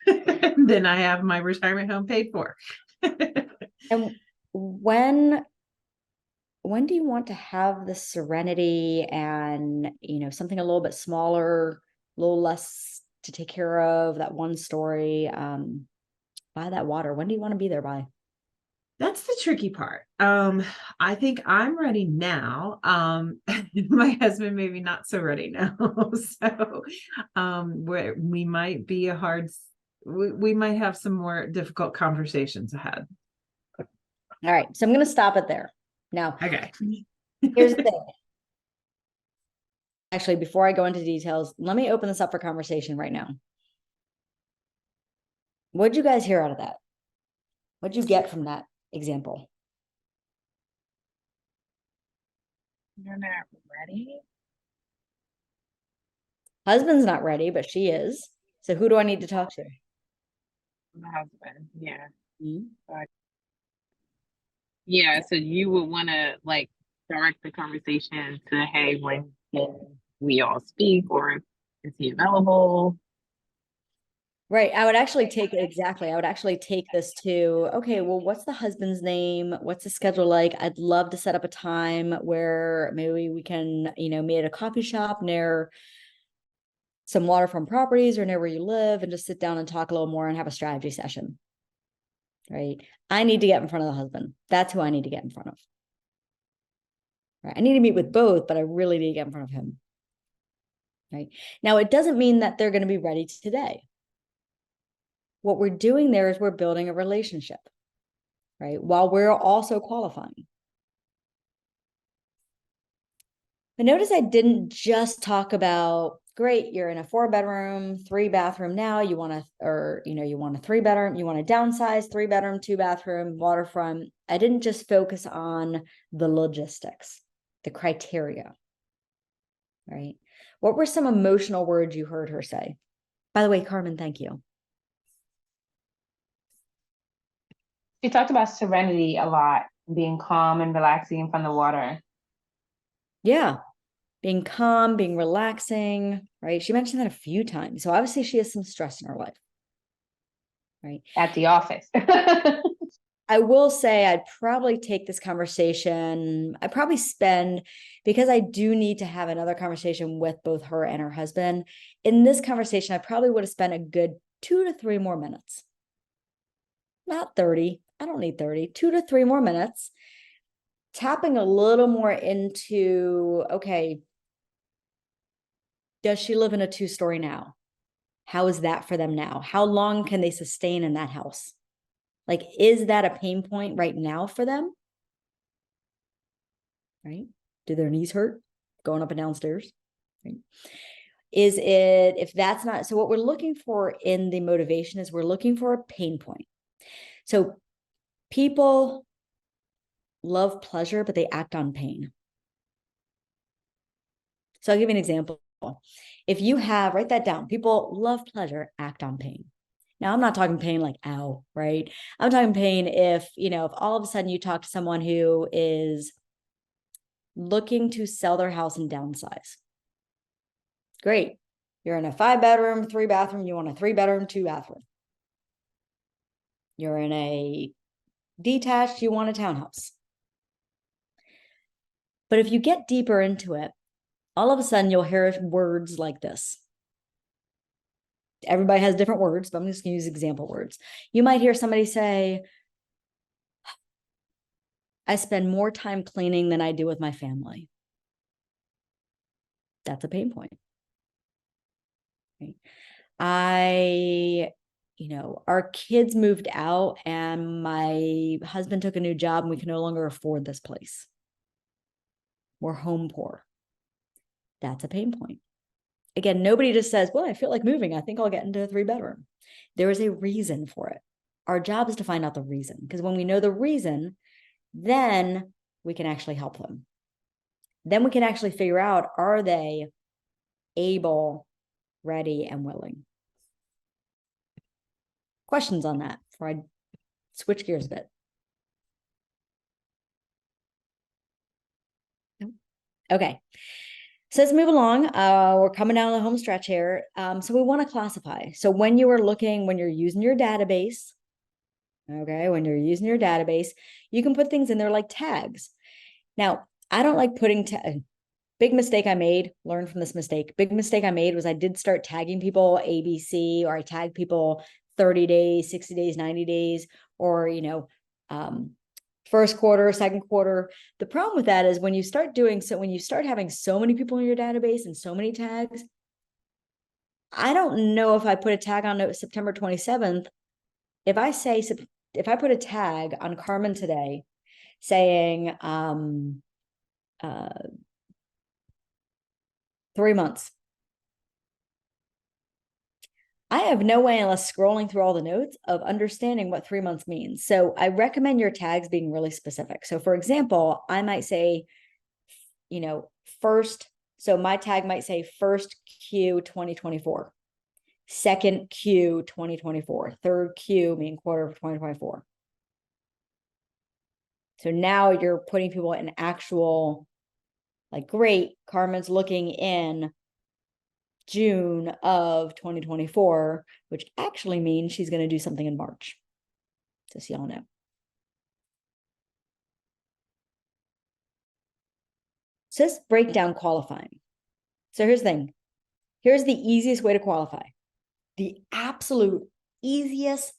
Then I have my retirement home paid for. And when do you want to have the serenity and, something a little bit smaller, a little less to take care of, that one story, by that water? When do you want to be there by? That's the tricky part. I think I'm ready now. My husband maybe not so ready now. So we might be we might have some more difficult conversations ahead. All right. So I'm going to stop it there. Now, okay. Here's the thing. Actually, before I go into details, let me open this up for conversation right now. What'd you guys hear out of that? What'd you get from that example? You're not ready? Husband's not ready, but she is. So who do I need to talk to? My husband, yeah. Mm-hmm. Yeah, so you would want to like direct the conversation to, hey, when can we all speak, or is he available? Right. I would actually take this to, okay, well, what's the husband's name? What's the schedule like? I'd love to set up a time where maybe we can, meet at a coffee shop near some waterfront properties or near where you live and just sit down and talk a little more and have a strategy session. Right. I need to get in front of the husband. That's who I need to get in front of. Right. I need to meet with both, but I really need to get in front of him. Right. Now, it doesn't mean that they're going to be ready today. What we're doing there is we're building a relationship, right? While we're also qualifying. But notice I didn't just talk about, great, you're in a 4-bedroom, 3-bathroom now, you want a 3-bedroom, you want to downsize, 3-bedroom, 2-bathroom, waterfront. I didn't just focus on the logistics, the criteria, right? What were some emotional words you heard her say? By the way, Carmen, thank you. She talked about serenity a lot, being calm and relaxing in front of the water. Yeah. Being calm, being relaxing, right? She mentioned that a few times. So obviously she has some stress in her life, right? At the office. I will say I'd probably take this conversation. I probably spend, because I do need to have another conversation with both her and her husband. In this conversation, I probably would have spent a good 2 to 3 more minutes. Not 30. I don't need 30. 2 to 3 more minutes. Tapping a little more into, okay, does she live in a 2-story now? How is that for them now? How long can they sustain in that house? Like, is that a pain point right now for them? Right? Do their knees hurt going up and downstairs? Right? Is it, if that's not, so what we're looking for in the motivation is we're looking for a pain point. So people love pleasure, but they act on pain. So I'll give you an example. If you have, write that down. People love pleasure, act on pain. Now, I'm not talking pain like, ow, right? I'm talking pain if all of a sudden you talk to someone who is looking to sell their house and downsize. Great. You're in a 5-bedroom, 3-bathroom. You want a 3-bedroom, 2-bathroom. You're in a detached, you want a townhouse. But if you get deeper into it, all of a sudden you'll hear words like this. Everybody has different words, but I'm just going to use example words. You might hear somebody say, I spend more time cleaning than I do with my family. That's a pain point. Our kids moved out and my husband took a new job and we can no longer afford this place. We're home poor. That's a pain point. Again, nobody just says, well, I feel like moving. I think I'll get into a 3-bedroom. There is a reason for it. Our job is to find out the reason, because when we know the reason, then we can actually help them. Then we can actually figure out, are they able, ready, and willing? Questions on that before I switch gears a bit? Okay. So let's move along. We're coming down the home stretch here. So we want to classify. So when you're using your database, you can put things in there like tags. Now, I don't like putting big mistake I made, learn from this mistake. Big mistake I made was I did start tagging people ABC, or I tagged people 30 days, 60 days, 90 days, or, first quarter, second quarter. The problem with that is when you start having so many people in your database and so many tags, I don't know if I put a tag on September 27th. If I put a tag on Carmen today saying 3 months, I have no way, unless scrolling through all the notes, of understanding what 3 months means. So I recommend your tags being really specific. So for example, I might say, first, so my tag might say first Q 2024, second Q 2024, third Q mean quarter of 2024. So now you're putting people in actual, like, great, Carmen's looking in June of 2024, which actually means she's going to do something in March. Just so y'all know. So let's break down qualifying. So here's the thing. Here's the easiest way to qualify. The absolute easiest,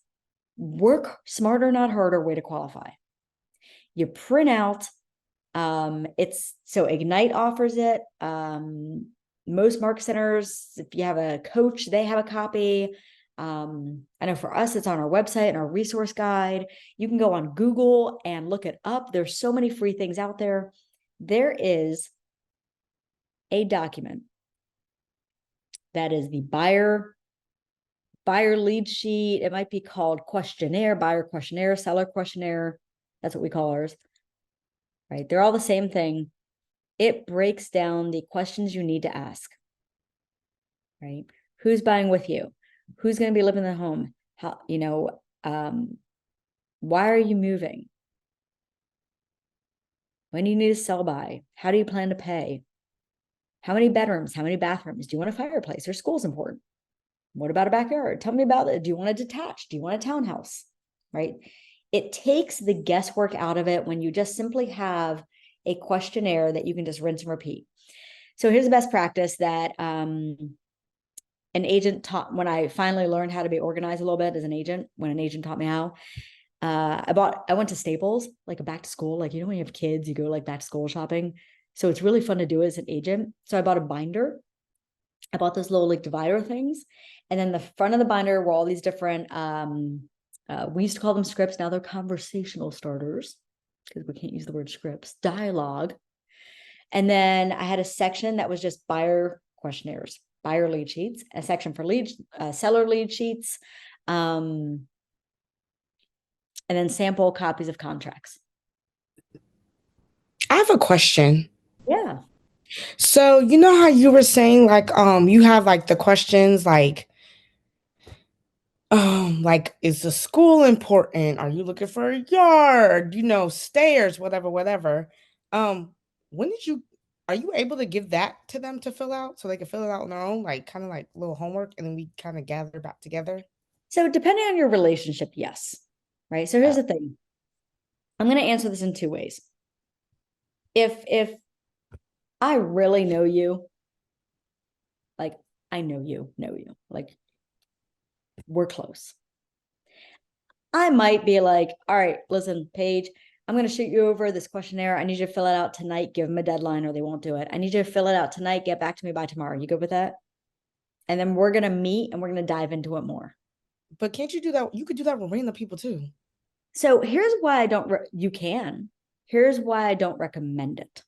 work smarter, not harder way to qualify. You print out, Ignite offers it. Most market centers, if you have a coach, they have a copy. I know for us, it's on our website and our resource guide. You can go on Google and look it up. There's so many free things out there. There is a document that is the buyer lead sheet. It might be called questionnaire, buyer questionnaire, seller questionnaire. That's what we call ours, right? They're all the same thing. It breaks down the questions you need to ask, right? Who's buying with you? Who's going to be living in the home? How, why are you moving? When do you need to sell by? How do you plan to pay? How many bedrooms? How many bathrooms? Do you want a fireplace? Or school's important? What about a backyard? Tell me about it. Do you want a detached? Do you want a townhouse? Right? It takes the guesswork out of it when you just simply have a questionnaire that you can just rinse and repeat. So here's the best practice that an agent taught when I finally learned how to be organized a little bit as an agent, when an agent taught me how. I went to Staples, like a back to school, like, when you have kids, you go like back to school shopping. So it's really fun to do as an agent. So I bought a binder. I bought those little like divider things. And then the front of the binder were all these different, we used to call them scripts. Now they're conversational starters, because we can't use the word scripts, dialogue. And then I had a section that was just buyer questionnaires, buyer lead sheets, a section for seller lead sheets, and then sample copies of contracts. I have a question. Yeah. So you know how you were saying you have like the questions like is the school important? Are you looking for a yard? Stairs, whatever. Are you able to give that to them to fill out so they can fill it out on their own, like kind of like little homework, and then we kind of gather back together? So depending on your relationship, yes. Right. So here's the thing. I'm going to answer this in 2 ways. If I really know you, like I know you, like we're close, I might be like, all right, listen, Paige, I'm going to shoot you over this questionnaire. I need you to fill it out tonight. Give them a deadline or they won't do it. I need you to fill it out tonight. Get back to me by tomorrow. You good with that? And then we're going to meet and we're going to dive into it more. But can't you do that? You could do that with random people too. So here's why I don't, you can. Here's why I don't recommend it.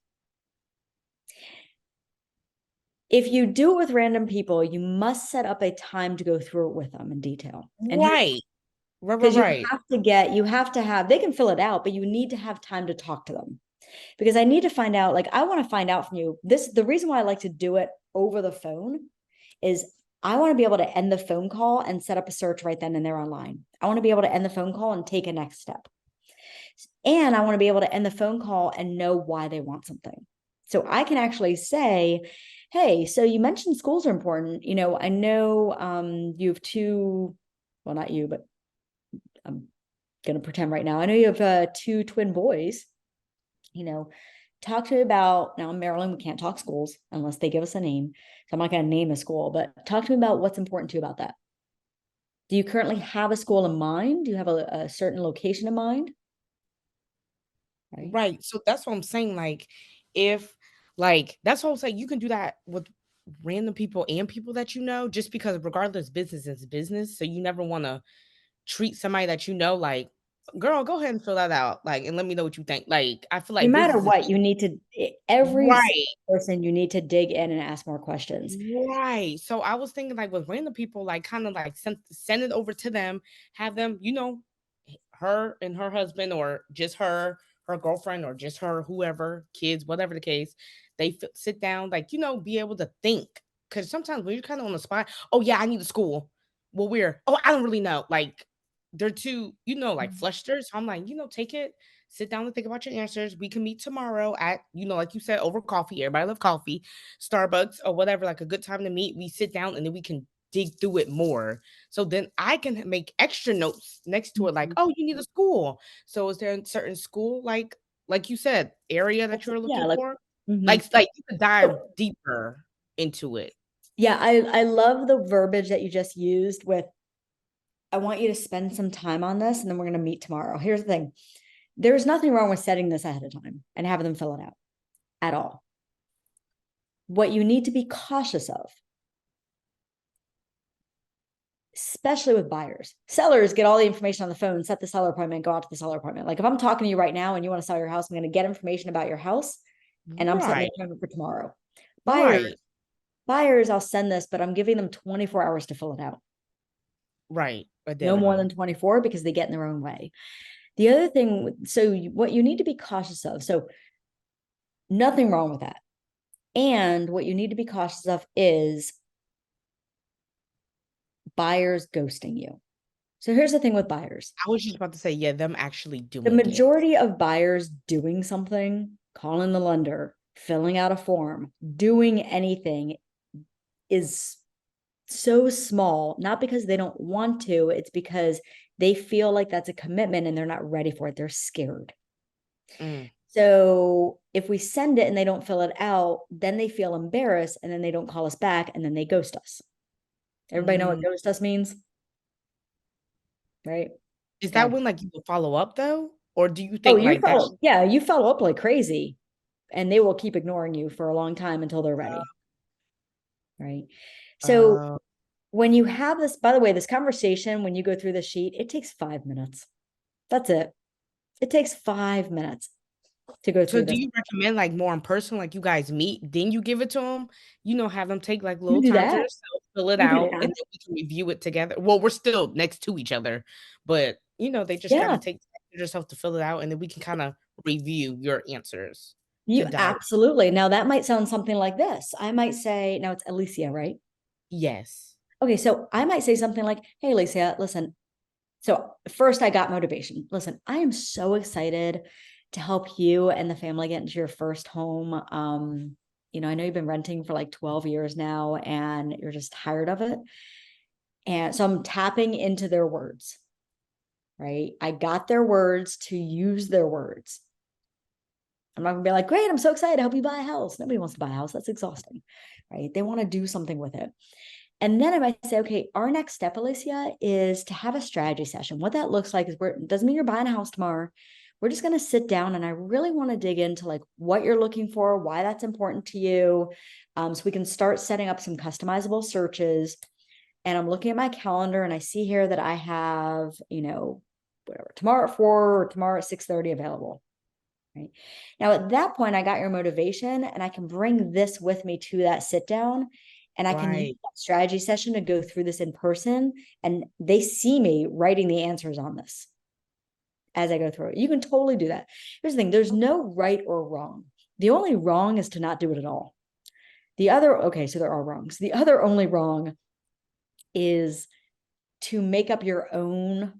If you do it with random people, you must set up a time to go through it with them in detail. And Right. Because Right. you have to have, they can fill it out, but you need to have time to talk to them. Because I need to find out, like, I want to find out from you. The reason why I like to do it over the phone is I want to be able to end the phone call and set up a search right then and there online. I want to be able to end the phone call and take a next step. And I want to be able to end the phone call and know why they want something. So I can actually say, hey, so you mentioned schools are important. You know, I know you have two, well, not you, but I'm going to pretend right now. I know you have 2 twin boys. You know, talk to me about, now in Maryland, we can't talk schools unless they give us a name. So I'm not going to name a school, but talk to me about what's important to you about that. Do you currently have a school in mind? Do you have a certain location in mind? Right. So that's what I'm saying. Like, that's what I'm saying. You can do that with random people and people that you know, just because regardless, business is business. So you never want to treat somebody that you know like, girl, go ahead and fill that out. Like, and let me know what you think. Like, I feel like No matter business what, you need to, every right. person, you need to dig in and ask more questions. Right. So I was thinking like with random people, like kind of like send it over to them, have them, you know, her and her husband, or just her girlfriend, or just her, whoever, kids, whatever the case, they sit down, like, you know, be able to think. Because sometimes when you're kind of on the spot, oh yeah, I need a school. Well, oh, I don't really know. Like, they're too, you know, like flustered. So I'm like, you know, take it, sit down and think about your answers. We can meet tomorrow at, you know, like you said, over coffee. Everybody love coffee, Starbucks or whatever, like a good time to meet. We sit down and then we can dig through it more. So then I can make extra notes next to it, like, oh, you need a school. So is there a certain school, like you said, area that you're looking for? Like you could dive deeper into it. Yeah, I love the verbiage that you just used with, I want you to spend some time on this and then we're going to meet tomorrow. Here's the thing. There's nothing wrong with setting this ahead of time and having them fill it out at all. What you need to be cautious of, especially with buyers, sellers get all the information on the phone, set the seller appointment, go out to the seller appointment. Like if I'm talking to you right now and you want to sell your house, I'm going to get information about your house and I'm setting an appointment for tomorrow. Buyers, I'll send this, but I'm giving them 24 hours to fill it out. Right. No more than 24 because they get in their own way. The other thing, so what you need to be cautious of, so nothing wrong with that. And what you need to be cautious of is buyers ghosting you. So here's the thing with buyers. I was just about to say, yeah, them actually doing the majority of buyers doing something, calling the lender, filling out a form, doing anything is so small, not because they don't want to, it's because they feel like that's a commitment and they're not ready for it. They're scared. So if we send it and they don't fill it out, then they feel embarrassed and then they don't call us back and then they ghost us. Everybody know what ghost us means? Right? Is that when like you will follow up though? Or do you you think like follow, you follow up like crazy and they will keep ignoring you for a long time until they're ready. Right? So when you have this, by the way, this conversation, when you go through the sheet, it takes 5 minutes. That's it. It takes 5 minutes to go through. So do you recommend like more in person, like you guys meet, then you give it to them, you know, have them take like little time to yourself, fill it out, and then we can review it together. Well, we're still next to each other, but you know, they just gotta take yourself to fill it out, and then we can kind of review your answers. You absolutely. Now that might sound something like this. I might say, now it's Alicia, right? Yes. Okay, so I might say something like, hey, Alicia, listen. So first I got motivation. Listen, I am so excited to help you and the family get into your first home. You know, I know you've been renting for like 12 years now and you're just tired of it. And so I'm tapping into their words, right? I got their words to use their words. I'm not gonna be like, great, I'm so excited to help you buy a house. Nobody wants to buy a house. That's exhausting, right? They want to do something with it. And then I might say, okay, our next step, Alicia, is to have a strategy session. What that looks like is doesn't mean you're buying a house tomorrow. we're just going to sit down and I really want to dig into like what you're looking for, why that's important to you. So we can start setting up some customizable searches. And I'm looking at my calendar and I see here that I have, whatever, tomorrow at 4 or tomorrow at 6:30 available. Right now, at that point, I got your motivation and I can bring this with me to that sit down, and I can use that strategy session to go through this in person, and they see me writing the answers on this as I go through it. You can totally do that. Here's the thing. There's no right or wrong. The only wrong is to not do it at all. So there are wrongs. The other only wrong is to make up your own,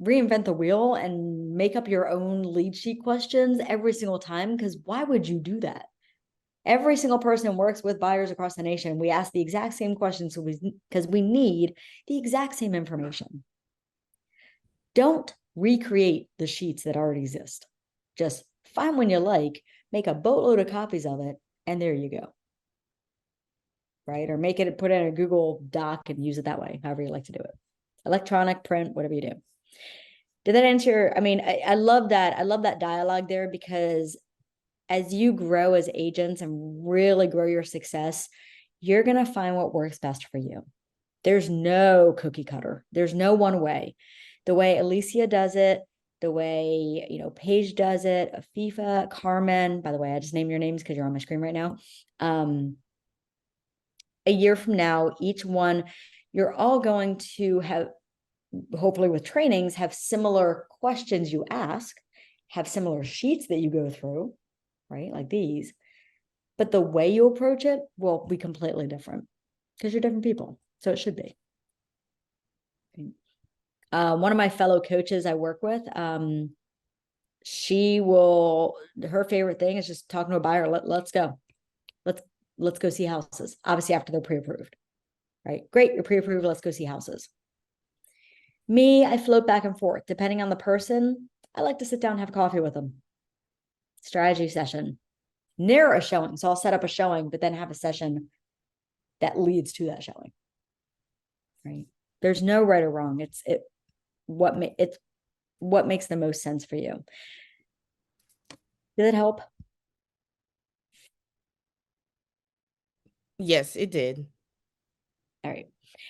reinvent the wheel and make up your own lead sheet questions every single time. Because why would you do that? Every single person works with buyers across the nation. We ask the exact same questions because we need the exact same information. Don't recreate the sheets that already exist. Just find one you like, make a boatload of copies of it, and there you go. Right? Or put it in a Google Doc and use it that way, however you like to do it. Electronic, print, whatever you do. Did that answer I love that. I love that dialogue there, because as you grow as agents and really grow your success, you're going to find what works best for you. There's no cookie cutter. There's no one way. The way Alicia does it, the way, Paige does it, Afifa, Carmen, by the way, I just named your names because you're on my screen right now. A year from now, each one, you're all going to have, hopefully with trainings, have similar questions you ask, have similar sheets that you go through, right? Like these. But the way you approach it will be completely different because you're different people. So it should be. One of my fellow coaches I work with, her favorite thing is just talking to a buyer. Let's go. Let's go see houses. Obviously after they're pre-approved, right? Great, you're pre-approved. Let's go see houses. Me, I float back and forth. Depending on the person, I like to sit down and have coffee with them. Strategy session. Near a showing. So I'll set up a showing, but then have a session that leads to that showing. Right? There's no right or wrong. It's what makes the most sense for you. Did that help? Yes, it did. All right.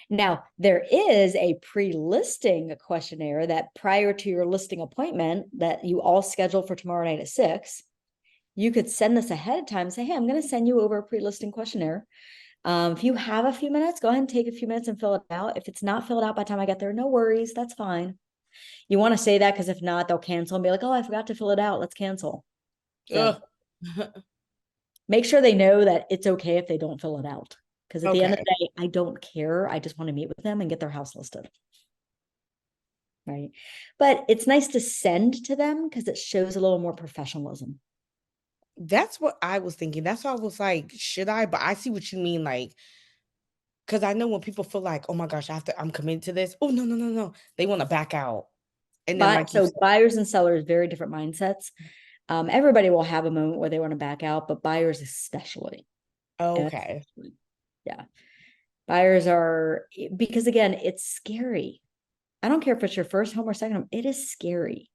Now, there is a pre-listing questionnaire that prior to your listing appointment that you all schedule for tomorrow night at 6, you could send this ahead of time and say, hey, I'm going to send you over a pre-listing questionnaire. If you have a few minutes, go ahead and take a few minutes and fill it out. If it's not filled out by the time I get there, no worries. That's fine. You want to say that because if not, they'll cancel and be like, oh, I forgot to fill it out. Let's cancel. So make sure they know that it's okay if they don't fill it out. Because at the end of the day, I don't care. I just want to meet with them and get their house listed. Right. But it's nice to send to them because it shows a little more professionalism. That's what I was thinking. That's why I was like, should I? But I see what you mean. Like, because I know when people feel like, oh my gosh, I'm committed to this. Oh, no. They want to back out. And then buyers and sellers, very different mindsets. Everybody will have a moment where they want to back out, but buyers especially. Okay. Yeah. Buyers are, because again, it's scary. I don't care if it's your first home or second home. It is scary.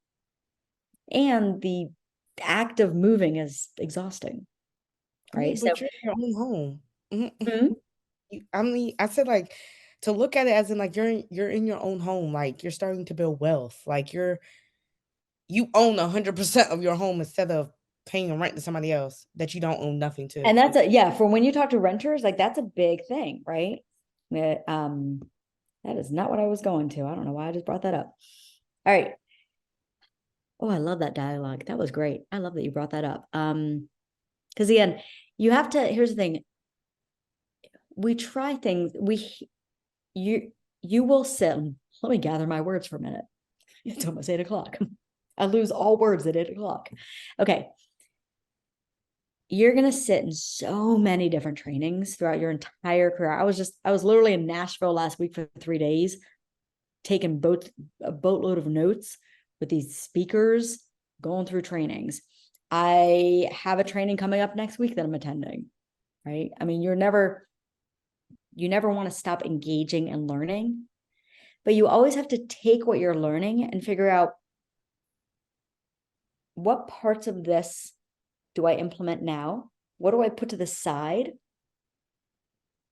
And the act of moving is exhausting. Right. But you're in your own home. Mm-hmm. I said like to look at it as in like you're in your own home, like you're starting to build wealth, like you own 100% of your home instead of paying rent to somebody else that you don't own nothing to. And that's for when you talk to renters, like that's a big thing, right? That is not what I was going to. I don't know why I just brought that up. All right. Oh, I love that dialogue. That was great. I love that you brought that up. Because again, you have to, here's the thing. We try things, you will sit, let me gather my words for a minute. It's almost 8 o'clock. I lose all words at 8 o'clock. Okay. You're going to sit in so many different trainings throughout your entire career. I was literally in Nashville last week for 3 days, taking a boatload of notes with these speakers, going through trainings. I have a training coming up next week that I'm attending, right? I mean, you never want to stop engaging and learning, but you always have to take what you're learning and figure out what parts of this do I implement now? What do I put to the side?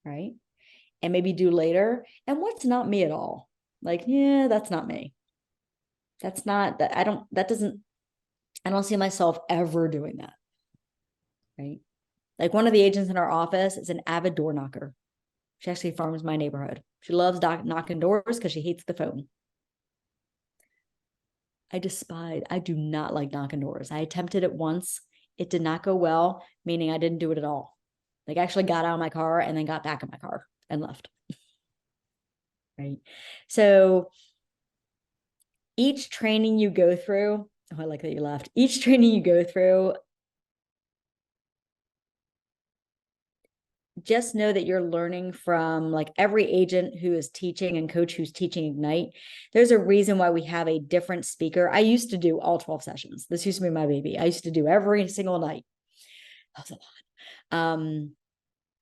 Right? And maybe do later. And what's not me at all? Like, yeah, that's not me. That's not that. I don't see myself ever doing that. Right? Like one of the agents in our office is an avid door knocker. She actually farms my neighborhood. She loves knocking doors because she hates the phone. I do not like knocking doors. I attempted it once. It did not go well, meaning I didn't do it at all. Like I actually got out of my car and then got back in my car and left. Right. So each training you go through, oh, I like that you left. Each training you go through, just know that you're learning from like every agent who is teaching and coach who's teaching Ignite. There's a reason why we have a different speaker. I used to do all 12 sessions. This used to be my baby. I used to do every single night. That was a lot.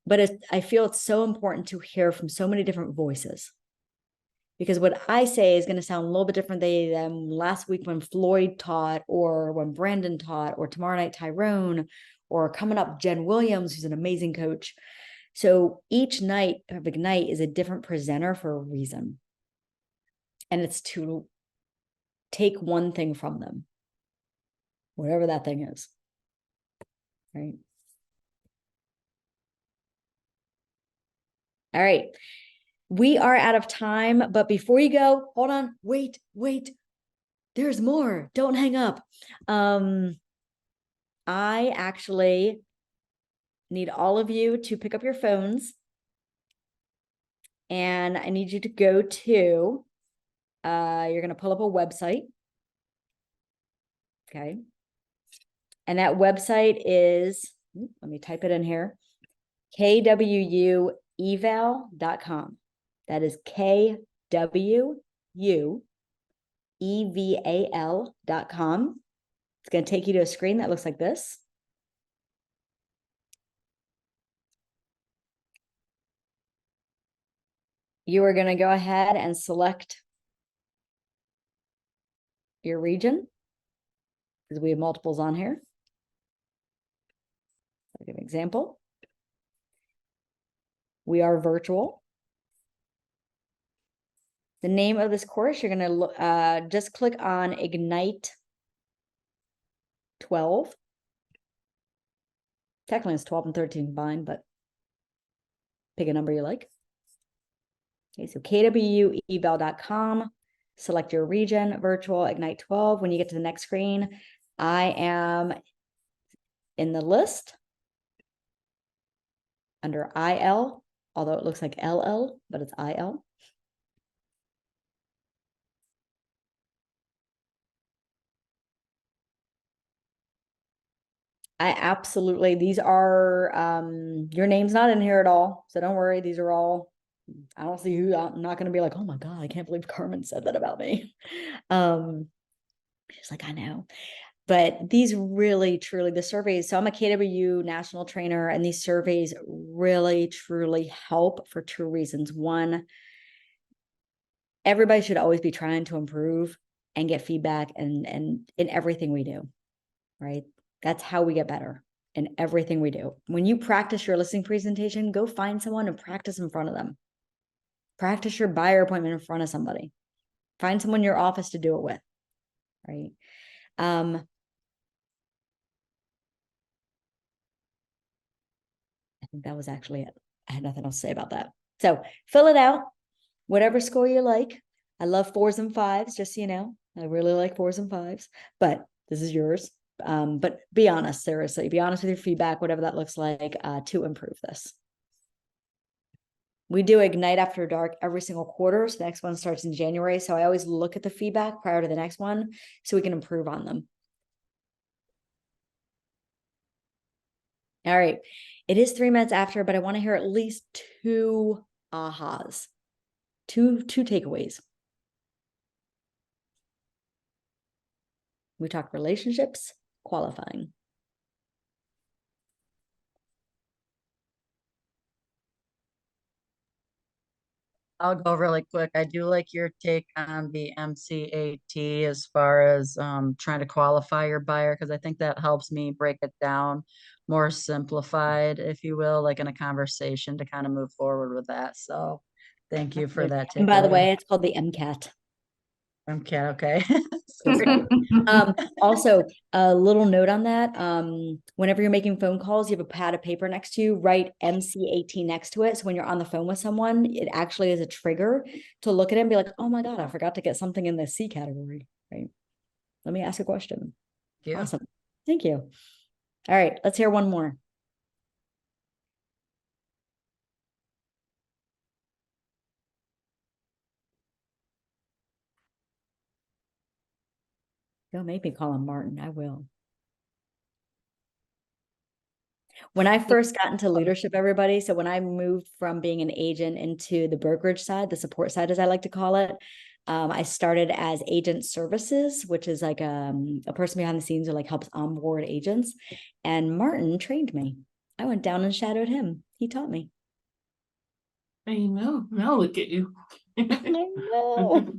But I feel it's so important to hear from so many different voices. Because what I say is going to sound a little bit different than last week when Floyd taught, or when Brandon taught, or tomorrow night Tyrone, or coming up Jen Williams, who's an amazing coach. So each night of Ignite is a different presenter for a reason. And it's to take one thing from them, whatever that thing is. Right. All right. We are out of time, but before you go, hold on, wait. There's more. Don't hang up. I actually need all of you to pick up your phones, and I need you to go to, you're going to pull up a website. Okay. And that website is, let me type it in here, kwueval.com. That is kwueval.com. It's going to take you to a screen that looks like this. You are going to go ahead and select your region, because we have multiples on here. I'll give an example. We are virtual. The name of this course, you're going to just click on Ignite 12. Technically, it's 12 and 13 combined, but pick a number you like. Okay, so kwueval.com. Select your region, virtual, Ignite 12. When you get to the next screen, I am in the list under IL, although it looks like LL, but it's IL. I absolutely, these are, your name's not in here at all. So don't worry. These are all, I don't see who, I'm not going to be like, oh my God, I can't believe Carmen said that about me. She's like, I know. But these really, truly, the surveys, so I'm a KWU national trainer, and these surveys really, truly help for two reasons. One, everybody should always be trying to improve and get feedback and in everything we do, right? That's how we get better in everything we do. When you practice your listing presentation, go find someone and practice in front of them. Practice your buyer appointment in front of somebody. Find someone in your office to do it with, right? I think that was actually it. I had nothing else to say about that. So fill it out, whatever score you like. I love 4s and 5s, just so you know. I really like 4s and 5s, but this is yours. But be honest, seriously, be honest with your feedback, whatever that looks like, to improve this. We do Ignite After Dark every single quarter. So the next one starts in January. So I always look at the feedback prior to the next one so we can improve on them. All right. It is 3 minutes after, but I want to hear at least 2 ahas, two takeaways. We talk relationships, qualifying. I'll go really quick. I do like your take on the MCAT as far as trying to qualify your buyer, because I think that helps me break it down more simplified, if you will, like in a conversation to kind of move forward with that. So thank you for that And by the takeaway. way, it's called the MCAT. Okay. Sorry. Also, a little note on that. Whenever you're making phone calls, you have a pad of paper next to you, write MCAT next to it. So when you're on the phone with someone, it actually is a trigger to look at it and be like, oh my God, I forgot to get something in the C category, right? Let me ask a question. Yeah. Awesome. Thank you. All right, let's hear one more. Don't make me call him Martin. I will. When I first got into leadership, everybody, so when I moved from being an agent into the brokerage side, the support side, as I like to call it, I started as agent services, which is like a person behind the scenes who like helps onboard agents. And Martin trained me. I went down and shadowed him. He taught me. I know. Now look at you. I know.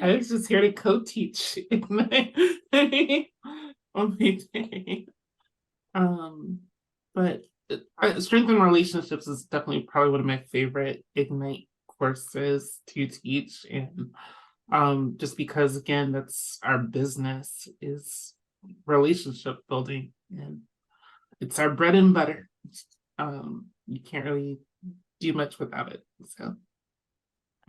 I was just here to co-teach on my day. But strengthen relationships is definitely probably one of my favorite Ignite courses to teach, and just because again, that's our business is relationship building, and it's our bread and butter. You can't really do much without it. So.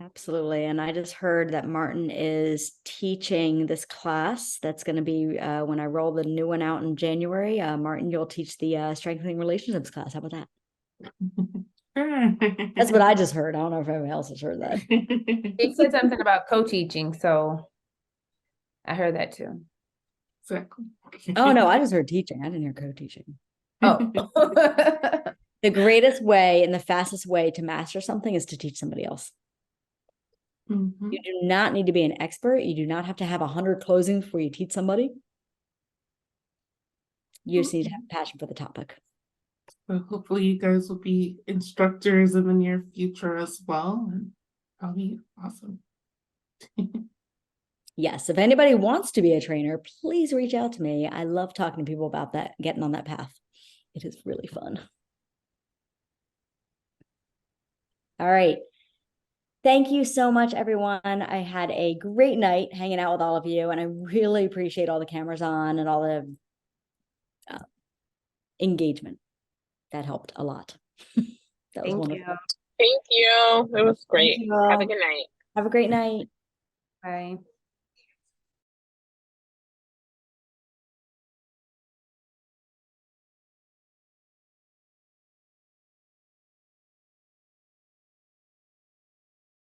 Absolutely. And I just heard that Martin is teaching this class that's going to be when I roll the new one out in January. Martin, you'll teach the strengthening relationships class. How about that? That's what I just heard. I don't know if anyone else has heard that. He said something about co-teaching, so I heard that too. Exactly. Oh no, I just heard teaching. I didn't hear co-teaching. Oh. The greatest way and the fastest way to master something is to teach somebody else. Mm-hmm. You do not need to be an expert. You do not have to have 100 closings before you teach somebody. You just need to have a passion for the topic. So hopefully you guys will be instructors in the near future as well, and that'll be awesome. Yes, if anybody wants to be a trainer, please reach out to me. I love talking to people about that, getting on that path. It is really fun. All right. Thank you so much, everyone. I had a great night hanging out with all of you, and I really appreciate all the cameras on and all the engagement. That helped a lot. That was wonderful. Thank you. It was great. Thank you Have all. a good night. Have a great night. Bye.